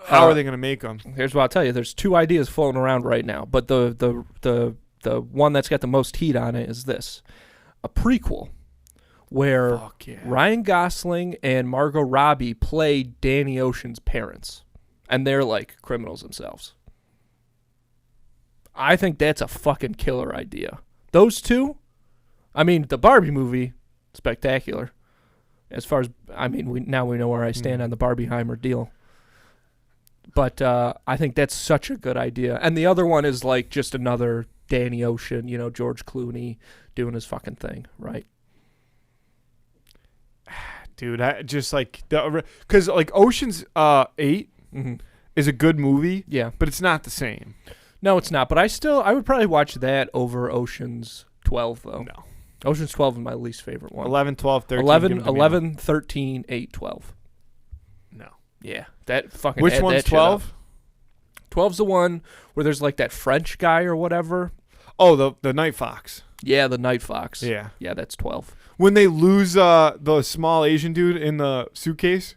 [SPEAKER 2] How are they going to make them?
[SPEAKER 1] Here's what I'll tell you. There's 2 ideas floating around right now, but the one that's got the most heat on it is this: a prequel where Ryan Gosling and Margot Robbie play Danny Ocean's parents, and they're like criminals themselves. I think that's a fucking killer idea. Those two, I mean, the Barbie movie, spectacular. As far as, I mean, we know where I stand on the Barbieheimer deal. But I think that's such a good idea. And the other one is like just another Danny Ocean, George Clooney doing his fucking thing, right?
[SPEAKER 2] Dude, I just like, because like Ocean's 8 is a good movie,
[SPEAKER 1] yeah,
[SPEAKER 2] but it's not the same.
[SPEAKER 1] No, it's not. But I would probably watch that over Ocean's 12, though.
[SPEAKER 2] No.
[SPEAKER 1] Ocean's 12 is my least favorite one.
[SPEAKER 2] 11, 12, 13.
[SPEAKER 1] 11, 13, 8, 12.
[SPEAKER 2] No.
[SPEAKER 1] Yeah, that fucking.
[SPEAKER 2] Which one's 12?
[SPEAKER 1] 12's the one where there's like that French guy or whatever.
[SPEAKER 2] Oh, the Night Fox.
[SPEAKER 1] Yeah, the Night Fox.
[SPEAKER 2] Yeah.
[SPEAKER 1] Yeah, that's 12.
[SPEAKER 2] When they lose the small Asian dude in the suitcase.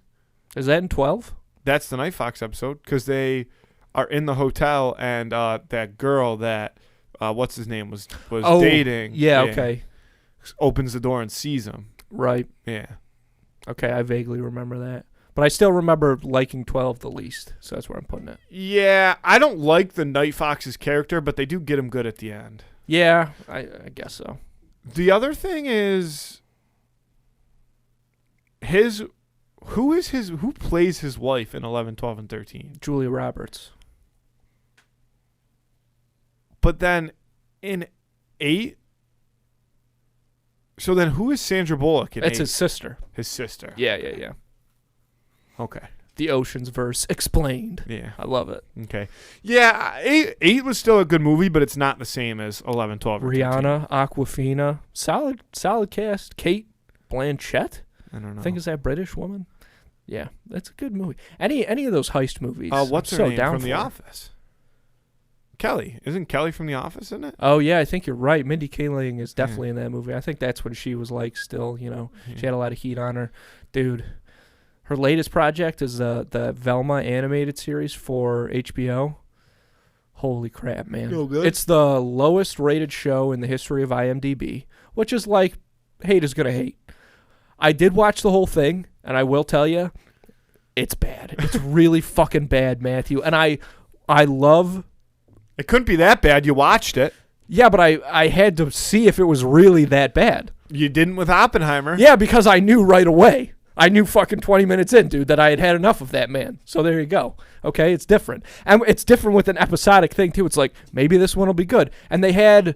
[SPEAKER 1] Is that in 12?
[SPEAKER 2] That's the Night Fox episode because they are in the hotel and that girl that what's his name was dating.
[SPEAKER 1] Yeah, okay.
[SPEAKER 2] Opens the door and sees him.
[SPEAKER 1] Right.
[SPEAKER 2] Yeah.
[SPEAKER 1] Okay, I vaguely remember that. But I still remember liking 12 the least, so that's where I'm putting it.
[SPEAKER 2] Yeah, I don't like the Night Fox's character, but they do get him good at the end.
[SPEAKER 1] Yeah, I guess so.
[SPEAKER 2] The other thing is who plays his wife in 11, 12, and 13?
[SPEAKER 1] Julia Roberts.
[SPEAKER 2] But then in 8, so then who is Sandra Bullock in 8?
[SPEAKER 1] It's his sister.
[SPEAKER 2] His sister.
[SPEAKER 1] Yeah.
[SPEAKER 2] Okay.
[SPEAKER 1] The Ocean's Verse explained.
[SPEAKER 2] Yeah.
[SPEAKER 1] I love it.
[SPEAKER 2] Okay. Yeah, 8 was still a good movie, but it's not the same as 11, 12, or
[SPEAKER 1] Rihanna, 13. Awkwafina. Solid cast. Kate Blanchett.
[SPEAKER 2] I don't know.
[SPEAKER 1] I think is that British woman? Yeah, that's a good movie. Any of those heist movies.
[SPEAKER 2] What's her name from The Office? Kelly. Isn't Kelly from The Office, isn't it?
[SPEAKER 1] Oh, yeah, I think you're right. Mindy Kaling is definitely in that movie. I think that's when she was like still, she had a lot of heat on her. Dude, her latest project is the Velma animated series for HBO. Holy crap, man.
[SPEAKER 2] Feel good?
[SPEAKER 1] It's the lowest rated show in the history of IMDb, which is like, hate is going to hate. I did watch the whole thing, and I will tell you, it's bad. It's really fucking bad, Matthew. And I love...
[SPEAKER 2] It couldn't be that bad. You watched it.
[SPEAKER 1] Yeah, but I had to see if it was really that bad.
[SPEAKER 2] You didn't with Oppenheimer.
[SPEAKER 1] Yeah, because I knew right away. I knew fucking 20 minutes in, dude, that I had had enough of that man. So there you go. Okay, it's different. And it's different with an episodic thing, too. It's like, maybe this one will be good. And they had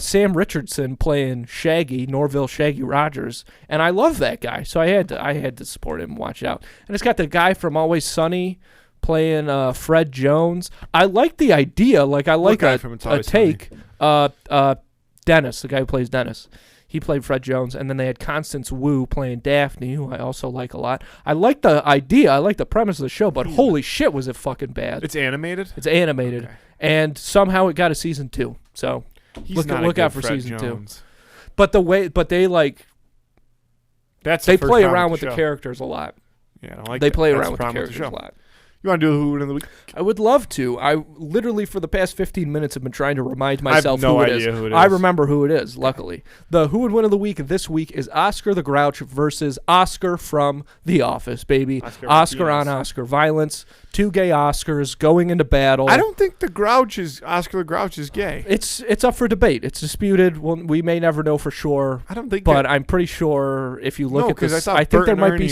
[SPEAKER 1] Sam Richardson playing Shaggy, Norville Shaggy Rogers. And I love that guy. So I had to support him and watch it out. And it's got the guy from Always Sunny playing Fred Jones. I like the idea. Like, I like a take. Dennis, the guy who plays Dennis. He played Fred Jones, and then they had Constance Wu playing Daphne, who I also like a lot. I like the idea. I like the premise of the show, but holy shit, was it fucking bad.
[SPEAKER 2] It's animated?
[SPEAKER 1] It's animated. Okay. And somehow it got a season 2. So look out for
[SPEAKER 2] Fred
[SPEAKER 1] season
[SPEAKER 2] Jones.
[SPEAKER 1] 2. But they like... they play around with the characters a lot.
[SPEAKER 2] Yeah, I don't like
[SPEAKER 1] they play around with the characters a lot.
[SPEAKER 2] You want to do the Who Would Win of the Week?
[SPEAKER 1] I would love to. I literally, for the past 15 minutes, have been trying to remind myself who it is. I remember who it is, luckily. The Who Would Win of the Week this week is Oscar the Grouch versus Oscar from The Office, baby. Oscar on Oscar violence. 2 gay Oscars going into battle.
[SPEAKER 2] I don't think Oscar the Grouch is gay.
[SPEAKER 1] It's up for debate. It's disputed. We may never know for sure.
[SPEAKER 2] I don't think
[SPEAKER 1] But I'm pretty sure if you look at this, I think there might be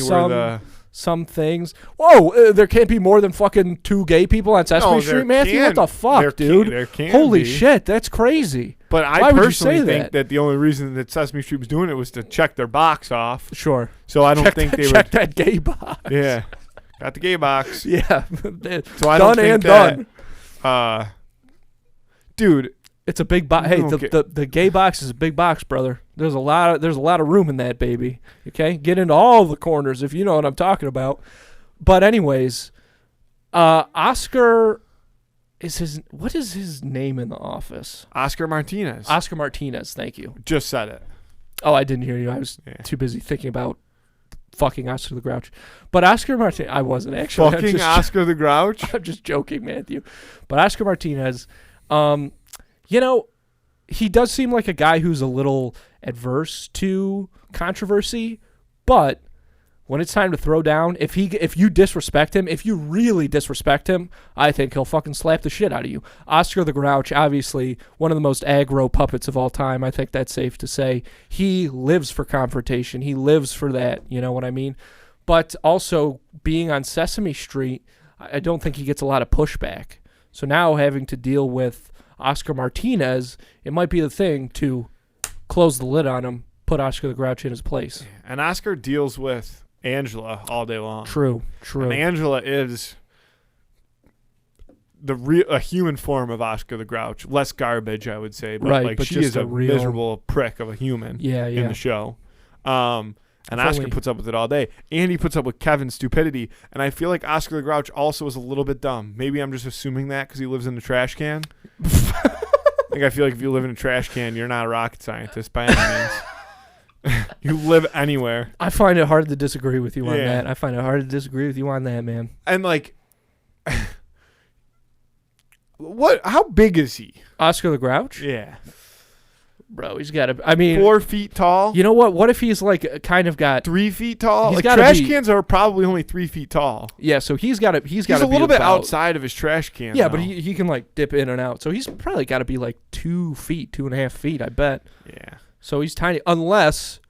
[SPEAKER 1] some things. Whoa, there can't be more than fucking 2 gay people on Sesame Street, Matthew? What the fuck, dude?
[SPEAKER 2] There can
[SPEAKER 1] Holy
[SPEAKER 2] be.
[SPEAKER 1] Shit, that's crazy.
[SPEAKER 2] But I personally think that the only reason that Sesame Street was doing it was to check their box off.
[SPEAKER 1] Sure.
[SPEAKER 2] So I don't think they would...
[SPEAKER 1] Check that gay box.
[SPEAKER 2] Yeah. Got the gay box.
[SPEAKER 1] Yeah.
[SPEAKER 2] So I don't think
[SPEAKER 1] done.
[SPEAKER 2] Dude...
[SPEAKER 1] It's a big box. Hey, the gay box is a big box, brother. There's a lot of room in that baby. Okay, get into all the corners if you know what I'm talking about. But anyways, Oscar what is his name in The Office?
[SPEAKER 2] Oscar Martinez.
[SPEAKER 1] Oscar Martinez. Thank you.
[SPEAKER 2] Just said it.
[SPEAKER 1] Oh, I didn't hear you. I was too busy thinking about fucking Oscar the Grouch. But Oscar Martinez, I wasn't actually.
[SPEAKER 2] Fucking Oscar the Grouch?
[SPEAKER 1] I'm just joking, Matthew. But Oscar Martinez, he does seem like a guy who's a little adverse to controversy, but when it's time to throw down, if you disrespect him, if you really disrespect him, I think he'll fucking slap the shit out of you. Oscar the Grouch, obviously one of the most aggro puppets of all time. I think that's safe to say. He lives for confrontation. He lives for that. You know what I mean? But also being on Sesame Street, I don't think he gets a lot of pushback. So now having to deal with Oscar Martinez, it might be the thing to close the lid on him, put Oscar the Grouch in his place.
[SPEAKER 2] And Oscar deals with Angela all day long.
[SPEAKER 1] True.
[SPEAKER 2] And Angela is a human form of Oscar the Grouch. Less garbage, I would say, but
[SPEAKER 1] right,
[SPEAKER 2] like
[SPEAKER 1] but
[SPEAKER 2] she
[SPEAKER 1] just
[SPEAKER 2] is a miserable prick of a human in the show. And Oscar puts up with it all day. And he puts up with Kevin's stupidity. And I feel like Oscar the Grouch also is a little bit dumb. Maybe I'm just assuming that because he lives in a trash can. I feel like if you live in a trash can, you're not a rocket scientist by any means. You live anywhere.
[SPEAKER 1] I find it hard to disagree with you on that. I find it hard to disagree with you on that, man.
[SPEAKER 2] And like, how big is he?
[SPEAKER 1] Oscar the Grouch?
[SPEAKER 2] Yeah.
[SPEAKER 1] Bro, he's got to, I mean.
[SPEAKER 2] 4 feet tall?
[SPEAKER 1] You know what? What if he's like kind of got.
[SPEAKER 2] 3 feet tall?
[SPEAKER 1] Like
[SPEAKER 2] trash cans are probably only 3 feet tall.
[SPEAKER 1] Yeah, so he's got to be
[SPEAKER 2] a little bit outside of his trash can.
[SPEAKER 1] Yeah, but he can like dip in and out. So he's probably got to be like 2 feet, 2.5 feet, I bet.
[SPEAKER 2] Yeah.
[SPEAKER 1] So he's tiny, unless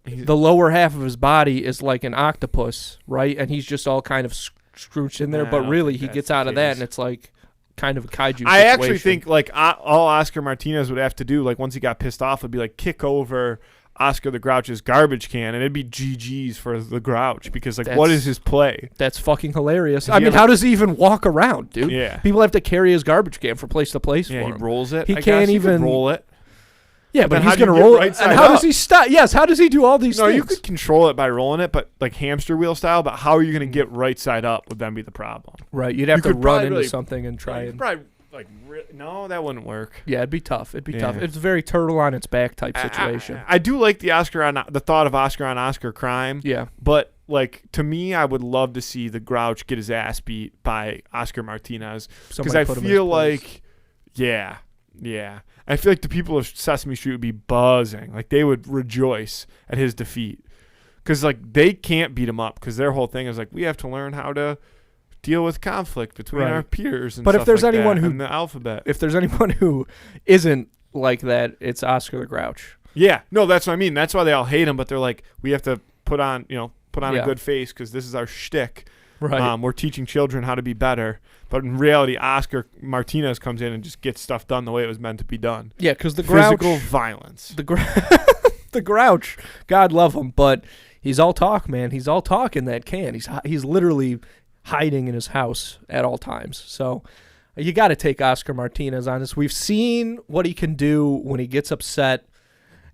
[SPEAKER 1] the lower half of his body is like an octopus, right? And he's just all kind of scrooched in there. But really, he gets out of that, and it's like kind of a kaiju situation.
[SPEAKER 2] I actually think like all Oscar Martinez would have to do, like once he got pissed off, would be like kick over Oscar the Grouch's garbage can, and it'd be GG's for the Grouch because like what is his play?
[SPEAKER 1] That's fucking hilarious. I mean, how does he even walk around, dude?
[SPEAKER 2] Yeah.
[SPEAKER 1] People have to carry his garbage can from place to place for him.
[SPEAKER 2] Yeah, he rolls it.
[SPEAKER 1] He can't even
[SPEAKER 2] roll it.
[SPEAKER 1] Yeah, but he's going to roll it. And how does he stop? Yes, how does he do all these things?
[SPEAKER 2] No, you could control it by rolling it, but like hamster wheel style, but how are you going to get right side up would then be the problem.
[SPEAKER 1] Right, you'd have to run into something and try and...
[SPEAKER 2] Probably, no, that wouldn't work.
[SPEAKER 1] Yeah, it'd be tough. It's a very turtle on its back type situation.
[SPEAKER 2] I do like the thought of Oscar on Oscar crime.
[SPEAKER 1] Yeah.
[SPEAKER 2] But like to me, I would love to see the Grouch get his ass beat by Oscar Martinez because I feel like, yeah. I feel like the people of Sesame Street would be buzzing. Like, they would rejoice at his defeat. Because, like, they can't beat him up because their whole thing is, like, we have to learn how to deal with conflict between our peers and stuff like that in the alphabet.
[SPEAKER 1] If there's anyone who isn't like that, it's Oscar the Grouch.
[SPEAKER 2] Yeah. No, that's what I mean. That's why they all hate him, but they're like, we have to put on a good face because this is our shtick.
[SPEAKER 1] Right.
[SPEAKER 2] We're teaching children how to be better. But in reality, Oscar Martinez comes in and just gets stuff done the way it was meant to be done.
[SPEAKER 1] Yeah, because the Grouch...
[SPEAKER 2] Physical violence.
[SPEAKER 1] The Grouch, God love him, but he's all talk, man. He's all talk in that can. He's literally hiding in his house at all times. So you got to take Oscar Martinez on this. We've seen what he can do when he gets upset,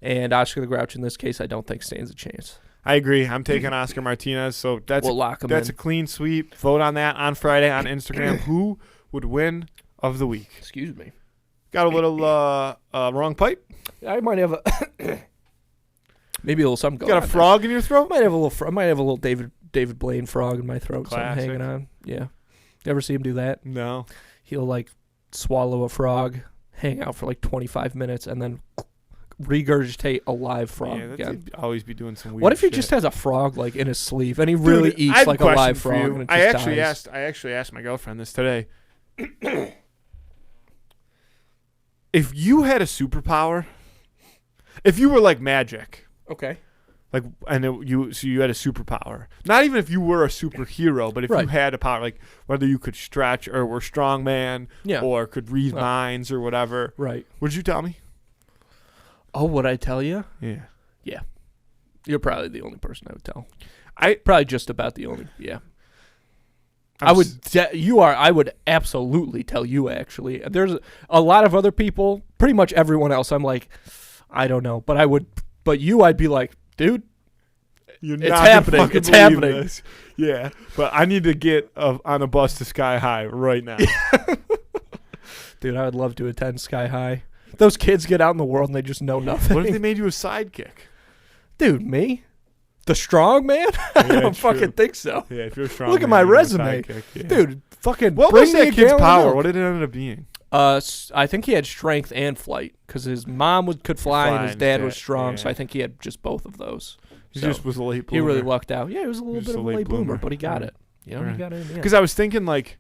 [SPEAKER 1] and Oscar the Grouch, in this case, I don't think stands a chance.
[SPEAKER 2] I agree. I'm taking Oscar Martinez, so we'll lock him in. A clean sweep. Vote on that on Friday on Instagram. Who would win of the week?
[SPEAKER 1] Excuse me.
[SPEAKER 2] Got a little wrong pipe?
[SPEAKER 1] I might have maybe a little something going on.
[SPEAKER 2] Got a frog in your throat?
[SPEAKER 1] I might have a little David Blaine frog in my throat. Something hanging on. Yeah. You ever see him do that?
[SPEAKER 2] No.
[SPEAKER 1] He'll like swallow a frog, hang out for like 25 minutes, and then regurgitate a live frog again.
[SPEAKER 2] Always be doing some weird
[SPEAKER 1] What if he
[SPEAKER 2] shit.
[SPEAKER 1] just has a frog like in his sleeve and he really eats like a live frog? And it just
[SPEAKER 2] I actually asked my girlfriend this today. If you had a superpower, if you were like magic,
[SPEAKER 1] okay,
[SPEAKER 2] like you had a superpower. Not even if you were a superhero, but if you had a power, like whether you could stretch or were Strongman, or could read minds or whatever.
[SPEAKER 1] Right?
[SPEAKER 2] Would you tell me?
[SPEAKER 1] Oh, would I tell you?
[SPEAKER 2] Yeah.
[SPEAKER 1] Yeah. You're probably the only person I would tell.
[SPEAKER 2] Probably
[SPEAKER 1] just about the only. Yeah. I would absolutely tell you, actually. There's a lot of other people, pretty much everyone else, I'm like, I don't know. But you, I'd be like, dude, it's happening. It's happening.
[SPEAKER 2] This. Yeah. But I need to get on a bus to Sky High right now.
[SPEAKER 1] Dude, I would love to attend Sky High. Those kids get out in the world and they just know nothing.
[SPEAKER 2] What if they made you a sidekick?
[SPEAKER 1] Dude, me? The Strongman? I don't fucking think so.
[SPEAKER 2] Yeah, if you're strong.
[SPEAKER 1] Look at my resume. Dude, fucking
[SPEAKER 2] what
[SPEAKER 1] bring
[SPEAKER 2] was
[SPEAKER 1] me
[SPEAKER 2] that
[SPEAKER 1] a
[SPEAKER 2] kid's
[SPEAKER 1] gallon of
[SPEAKER 2] power?
[SPEAKER 1] milk.
[SPEAKER 2] What did it end up being?
[SPEAKER 1] I think he had strength and flight because his mom could fly and his dad was strong, so I think he had just both of those.
[SPEAKER 2] He
[SPEAKER 1] So
[SPEAKER 2] just was a late
[SPEAKER 1] he
[SPEAKER 2] bloomer.
[SPEAKER 1] really lucked out. Yeah, he was a little bit of a late bloomer, but he got it. You know, he got it in the end.
[SPEAKER 2] Because I was thinking, like,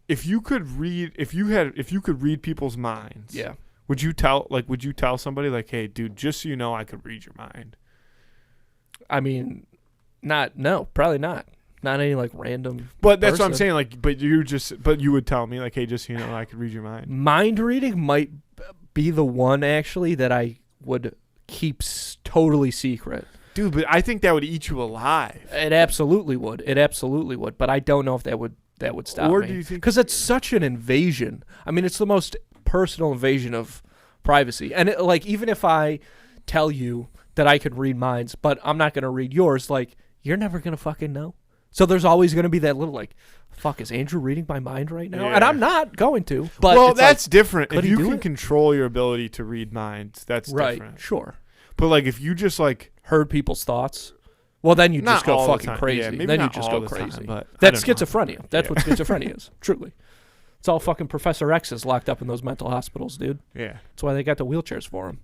[SPEAKER 2] if you could read people's minds,
[SPEAKER 1] Yeah.
[SPEAKER 2] would you tell somebody, like, hey, dude, just so you know, I could read your mind?
[SPEAKER 1] I mean, probably not. Not any like random.
[SPEAKER 2] But that's what I'm
[SPEAKER 1] person.
[SPEAKER 2] saying. Like, but you would tell me, like, hey, just so you know, I could read your mind.
[SPEAKER 1] Mind reading might be the one actually that I would keep totally secret.
[SPEAKER 2] Dude, but I think that would eat you alive.
[SPEAKER 1] It absolutely would. But I don't know if that would stop
[SPEAKER 2] Or
[SPEAKER 1] me.
[SPEAKER 2] do you think?
[SPEAKER 1] Because it's such an invasion. I mean, it's the most personal invasion of privacy. And even if I tell you that I could read minds, but I'm not going to read yours, like, you're never going to fucking know. So there's always going to be that little, like, fuck, is Andrew reading my mind right now?
[SPEAKER 2] Yeah.
[SPEAKER 1] And I'm not going to. But
[SPEAKER 2] well,
[SPEAKER 1] it's
[SPEAKER 2] that's different.
[SPEAKER 1] could
[SPEAKER 2] If
[SPEAKER 1] he
[SPEAKER 2] you
[SPEAKER 1] do
[SPEAKER 2] can
[SPEAKER 1] it?
[SPEAKER 2] control your ability to read minds, that's
[SPEAKER 1] right,
[SPEAKER 2] different.
[SPEAKER 1] sure.
[SPEAKER 2] But, like, if you just, like,
[SPEAKER 1] Heard people's thoughts, well, then you
[SPEAKER 2] Not
[SPEAKER 1] just go
[SPEAKER 2] all the
[SPEAKER 1] fucking
[SPEAKER 2] time.
[SPEAKER 1] crazy.
[SPEAKER 2] Yeah, maybe
[SPEAKER 1] then you
[SPEAKER 2] not
[SPEAKER 1] just
[SPEAKER 2] all
[SPEAKER 1] go
[SPEAKER 2] the time,
[SPEAKER 1] crazy.
[SPEAKER 2] but I
[SPEAKER 1] That's
[SPEAKER 2] don't know.
[SPEAKER 1] schizophrenia. That's
[SPEAKER 2] Yeah.
[SPEAKER 1] what schizophrenia is, truly. It's all fucking Professor X is locked up in those mental hospitals, dude.
[SPEAKER 2] Yeah,
[SPEAKER 1] That's why they got the wheelchairs for him.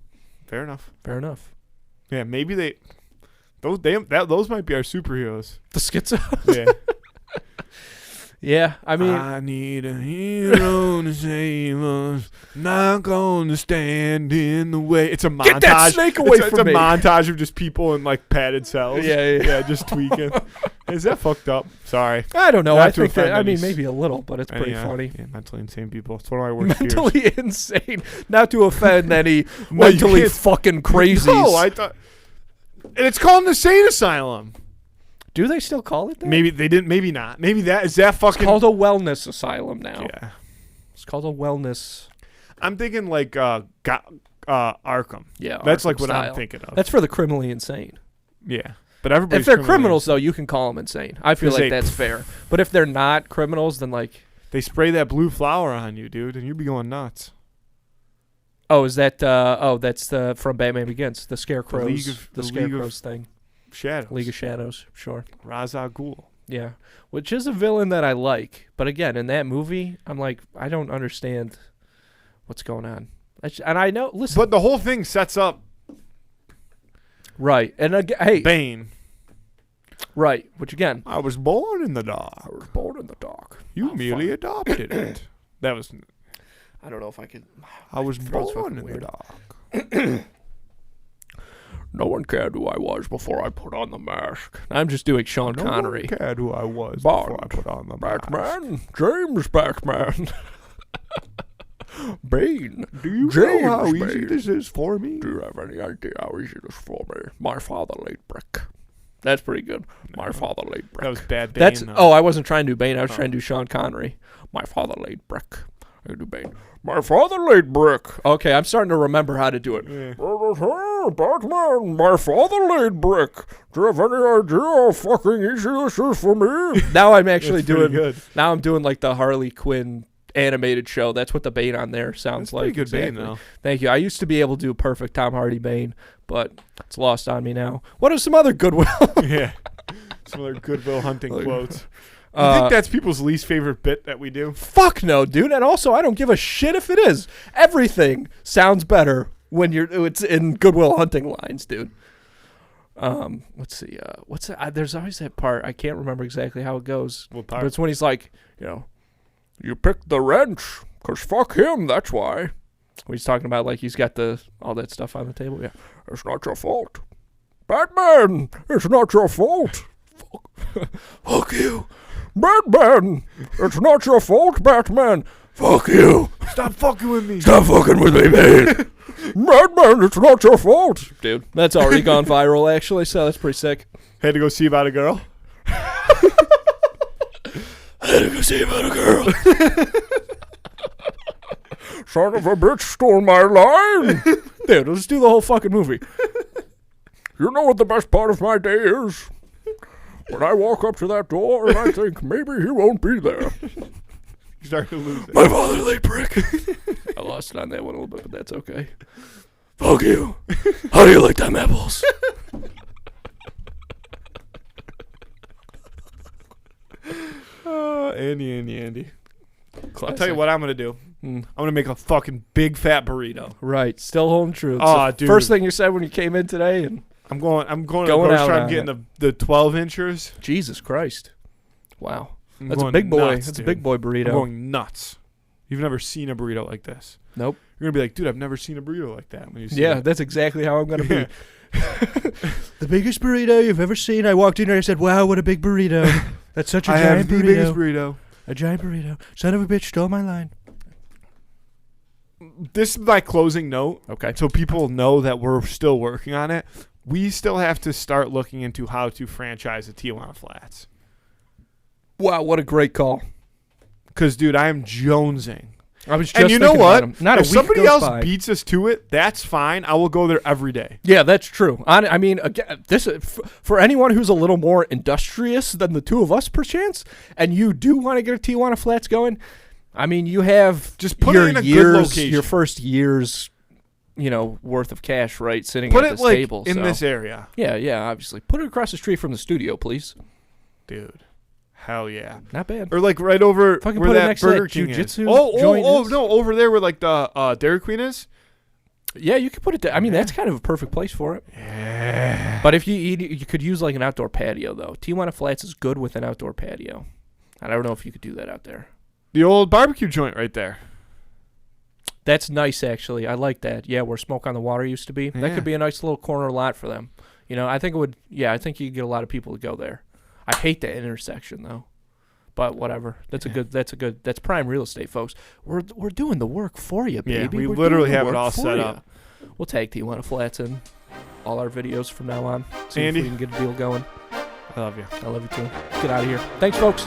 [SPEAKER 2] fair enough.
[SPEAKER 1] Fair enough.
[SPEAKER 2] Yeah, maybe those might be our superheroes.
[SPEAKER 1] The schizo.
[SPEAKER 2] Yeah.
[SPEAKER 1] Yeah, I mean,
[SPEAKER 2] I need a hero to save us. Not gonna stand in the way. It's a montage.
[SPEAKER 1] Get that snake away
[SPEAKER 2] it's
[SPEAKER 1] from me.
[SPEAKER 2] a montage of just people in like padded cells.
[SPEAKER 1] Yeah,
[SPEAKER 2] just tweaking. Is that fucked up? Sorry.
[SPEAKER 1] I don't know.
[SPEAKER 2] Not
[SPEAKER 1] I
[SPEAKER 2] to
[SPEAKER 1] think that.
[SPEAKER 2] offend
[SPEAKER 1] I mean,
[SPEAKER 2] any
[SPEAKER 1] maybe a little, but it's pretty funny.
[SPEAKER 2] Yeah, mentally insane people. It's one of my worst fears.
[SPEAKER 1] Mentally insane. Not to offend any
[SPEAKER 2] Well, you
[SPEAKER 1] mentally
[SPEAKER 2] can't-
[SPEAKER 1] fucking crazies.
[SPEAKER 2] No, I thought. And it's called an insane asylum.
[SPEAKER 1] Do they still call it that?
[SPEAKER 2] Maybe they didn't. Maybe not. Maybe that is that fucking.
[SPEAKER 1] It's called a wellness asylum now.
[SPEAKER 2] Yeah.
[SPEAKER 1] It's called a wellness.
[SPEAKER 2] I'm thinking like Arkham.
[SPEAKER 1] Yeah,
[SPEAKER 2] That's
[SPEAKER 1] Arkham
[SPEAKER 2] like what
[SPEAKER 1] style.
[SPEAKER 2] I'm thinking of.
[SPEAKER 1] That's for the criminally insane.
[SPEAKER 2] Yeah. But everybody's
[SPEAKER 1] If they're
[SPEAKER 2] criminally
[SPEAKER 1] criminals, though, you can call them insane. I feel
[SPEAKER 2] 'Cause
[SPEAKER 1] like
[SPEAKER 2] they-
[SPEAKER 1] that's fair. But if they're not criminals, then like,
[SPEAKER 2] They spray that blue flower on you, dude, and you'd be going nuts.
[SPEAKER 1] oh, is that? That's the from Batman Begins, the Scarecrows,
[SPEAKER 2] the League
[SPEAKER 1] Scarecrows thing,
[SPEAKER 2] Shadows.
[SPEAKER 1] League of Shadows. Sure.
[SPEAKER 2] Ra's al Ghul.
[SPEAKER 1] Yeah, which is a villain that I like. But again, in that movie, I'm like, I don't understand what's going on. And I know, listen,
[SPEAKER 2] But the whole thing sets up
[SPEAKER 1] right, and again, hey,
[SPEAKER 2] Bane.
[SPEAKER 1] right, which again,
[SPEAKER 2] I was born in the dark.
[SPEAKER 1] I was born in the dark.
[SPEAKER 2] You
[SPEAKER 1] Oh,
[SPEAKER 2] merely
[SPEAKER 1] fuck.
[SPEAKER 2] adopted it. That was.
[SPEAKER 1] I don't know if I could.
[SPEAKER 2] I was
[SPEAKER 1] throat's
[SPEAKER 2] born
[SPEAKER 1] fucking
[SPEAKER 2] in
[SPEAKER 1] weird.
[SPEAKER 2] the dark.
[SPEAKER 1] No one cared who I was before I put on the mask. I'm just doing Sean
[SPEAKER 2] No
[SPEAKER 1] Connery.
[SPEAKER 2] one cared who I was
[SPEAKER 1] Bond.
[SPEAKER 2] before I put on the mask.
[SPEAKER 1] Batman, James Batman. Bane.
[SPEAKER 2] Do you
[SPEAKER 1] James
[SPEAKER 2] know how easy
[SPEAKER 1] Bane.
[SPEAKER 2] this is for me?
[SPEAKER 1] Do you have any idea how easy it is for me? My father laid brick. That's pretty good. My father laid brick.
[SPEAKER 2] That was bad Bane.
[SPEAKER 1] That's
[SPEAKER 2] though.
[SPEAKER 1] oh, I wasn't trying to do Bane. I was trying to do Sean Connery. My father laid brick. I do Bane. My father laid brick. Okay, I'm starting to remember how to do it.
[SPEAKER 2] Yeah.
[SPEAKER 1] Batman, my father laid brick. Do you have any idea how fucking easy this is for me? Now I'm actually
[SPEAKER 2] That's pretty
[SPEAKER 1] doing.
[SPEAKER 2] good.
[SPEAKER 1] Now I'm doing like the Harley Quinn animated show. That's what the Bane on there sounds
[SPEAKER 2] That's
[SPEAKER 1] like.
[SPEAKER 2] pretty good Bane,
[SPEAKER 1] exactly.
[SPEAKER 2] though.
[SPEAKER 1] Thank you. I used to be able to do a perfect Tom Hardy Bane, but it's lost on me now. What are some other Goodwill?
[SPEAKER 2] Yeah. Some other Goodwill Hunting
[SPEAKER 1] Like,
[SPEAKER 2] quotes. I think that's people's least favorite bit that we do.
[SPEAKER 1] Fuck no, dude. And also, I don't give a shit if it is. Everything sounds better when it's in Goodwill Hunting lines, dude. Let's see. What's that? There's always that part. I can't remember exactly how it goes.
[SPEAKER 2] What
[SPEAKER 1] But
[SPEAKER 2] part?
[SPEAKER 1] it's when he's like, you picked the wrench, 'cause fuck him, that's why. When he's talking about, like, he's got all that stuff on the table. Yeah. It's not your fault. Batman, it's not your fault. Fuck. Fuck you. Batman, it's not your fault, Batman. Fuck you.
[SPEAKER 2] Stop fucking with me.
[SPEAKER 1] Stop fucking with me, man. Batman, it's not your fault. Dude, that's already gone viral, actually, so that's pretty sick.
[SPEAKER 2] Had to go see about a girl.
[SPEAKER 1] I had to go see about a girl. Son of a bitch stole my line. Dude, let's do the whole fucking movie. You know what the best part of my day is? When I walk up to that door and I think maybe he won't be there.
[SPEAKER 2] You're starting to lose it.
[SPEAKER 1] My father laid brick. I lost it on that one a little bit, but that's okay. Fuck you. How do you like them apples?
[SPEAKER 2] Andy.
[SPEAKER 1] Classic.
[SPEAKER 2] I'll tell you what I'm gonna do. I'm gonna make a fucking big fat burrito.
[SPEAKER 1] Right, still holding true. It's
[SPEAKER 2] Oh,
[SPEAKER 1] the
[SPEAKER 2] dude.
[SPEAKER 1] First thing you said when you came in today, and
[SPEAKER 2] I'm going to the
[SPEAKER 1] Going
[SPEAKER 2] grocery
[SPEAKER 1] out
[SPEAKER 2] store. I'm
[SPEAKER 1] on
[SPEAKER 2] getting the 12 inchers.
[SPEAKER 1] Jesus Christ, wow,
[SPEAKER 2] I'm
[SPEAKER 1] that's a
[SPEAKER 2] going
[SPEAKER 1] big boy.
[SPEAKER 2] nuts,
[SPEAKER 1] That's
[SPEAKER 2] dude.
[SPEAKER 1] a big boy burrito.
[SPEAKER 2] I'm going nuts. You've never seen a burrito like this.
[SPEAKER 1] Nope.
[SPEAKER 2] You're gonna be like, dude, I've never seen a burrito like that. When you see
[SPEAKER 1] Yeah,
[SPEAKER 2] it.
[SPEAKER 1] that's exactly how I'm gonna be. The biggest burrito you've ever seen. I walked in there and I said, "Wow, what a big burrito! That's such a
[SPEAKER 2] I
[SPEAKER 1] giant
[SPEAKER 2] have the
[SPEAKER 1] burrito.
[SPEAKER 2] biggest burrito.
[SPEAKER 1] A giant burrito. Son of a bitch stole my line."
[SPEAKER 2] This is my closing note.
[SPEAKER 1] Okay.
[SPEAKER 2] So people know that we're still working on it. We still have to start looking into how to franchise the Tijuana Flats.
[SPEAKER 1] Wow, what a great call.
[SPEAKER 2] Because, dude, I am jonesing.
[SPEAKER 1] I was just
[SPEAKER 2] And you know
[SPEAKER 1] thinking
[SPEAKER 2] what?
[SPEAKER 1] about him. Not
[SPEAKER 2] If
[SPEAKER 1] a week
[SPEAKER 2] somebody
[SPEAKER 1] goes
[SPEAKER 2] else
[SPEAKER 1] by.
[SPEAKER 2] beats us to it, that's fine. I will go there every day.
[SPEAKER 1] Yeah, that's true. I mean, again, this for anyone who's a little more industrious than the two of us, perchance, and you do want to get a Tijuana Flats going. I mean, you have
[SPEAKER 2] Just put
[SPEAKER 1] your
[SPEAKER 2] it in a
[SPEAKER 1] years,
[SPEAKER 2] good location.
[SPEAKER 1] your first year's, worth of cash, right, sitting
[SPEAKER 2] Put
[SPEAKER 1] at
[SPEAKER 2] it
[SPEAKER 1] this
[SPEAKER 2] like
[SPEAKER 1] table.
[SPEAKER 2] in
[SPEAKER 1] so.
[SPEAKER 2] this area.
[SPEAKER 1] Yeah, obviously. Put it across the street from the studio, please.
[SPEAKER 2] Dude. Hell yeah.
[SPEAKER 1] Not bad.
[SPEAKER 2] Or like right over
[SPEAKER 1] Fucking
[SPEAKER 2] where
[SPEAKER 1] put it
[SPEAKER 2] that
[SPEAKER 1] next to that
[SPEAKER 2] Burger King is.
[SPEAKER 1] jiu-jitsu
[SPEAKER 2] Oh,
[SPEAKER 1] joint is.
[SPEAKER 2] no, over there where like the Dairy Queen is.
[SPEAKER 1] Yeah, you could put it there. I mean, that's kind of a perfect place for it.
[SPEAKER 2] Yeah.
[SPEAKER 1] But if you could use like an outdoor patio, though. Tijuana Flats is good with an outdoor patio. I don't know if you could do that out there.
[SPEAKER 2] The old barbecue joint right there.
[SPEAKER 1] That's nice, actually. I like that. Yeah, where Smoke on the Water used to be. That
[SPEAKER 2] Yeah.
[SPEAKER 1] could be a nice little corner lot for them. I think it would. Yeah, I think you could get a lot of people to go there. I hate that intersection though, but whatever. That's That's prime real estate, folks. We're doing the work for you, baby.
[SPEAKER 2] Yeah, we
[SPEAKER 1] We're
[SPEAKER 2] literally
[SPEAKER 1] doing the
[SPEAKER 2] have it
[SPEAKER 1] work
[SPEAKER 2] all
[SPEAKER 1] for
[SPEAKER 2] set
[SPEAKER 1] ya.
[SPEAKER 2] up.
[SPEAKER 1] We'll tag Tijuana Flats in all our videos from now on. See
[SPEAKER 2] Andy.
[SPEAKER 1] if we can get a deal going.
[SPEAKER 2] I love you.
[SPEAKER 1] I love you too. Get out of here. Thanks, folks.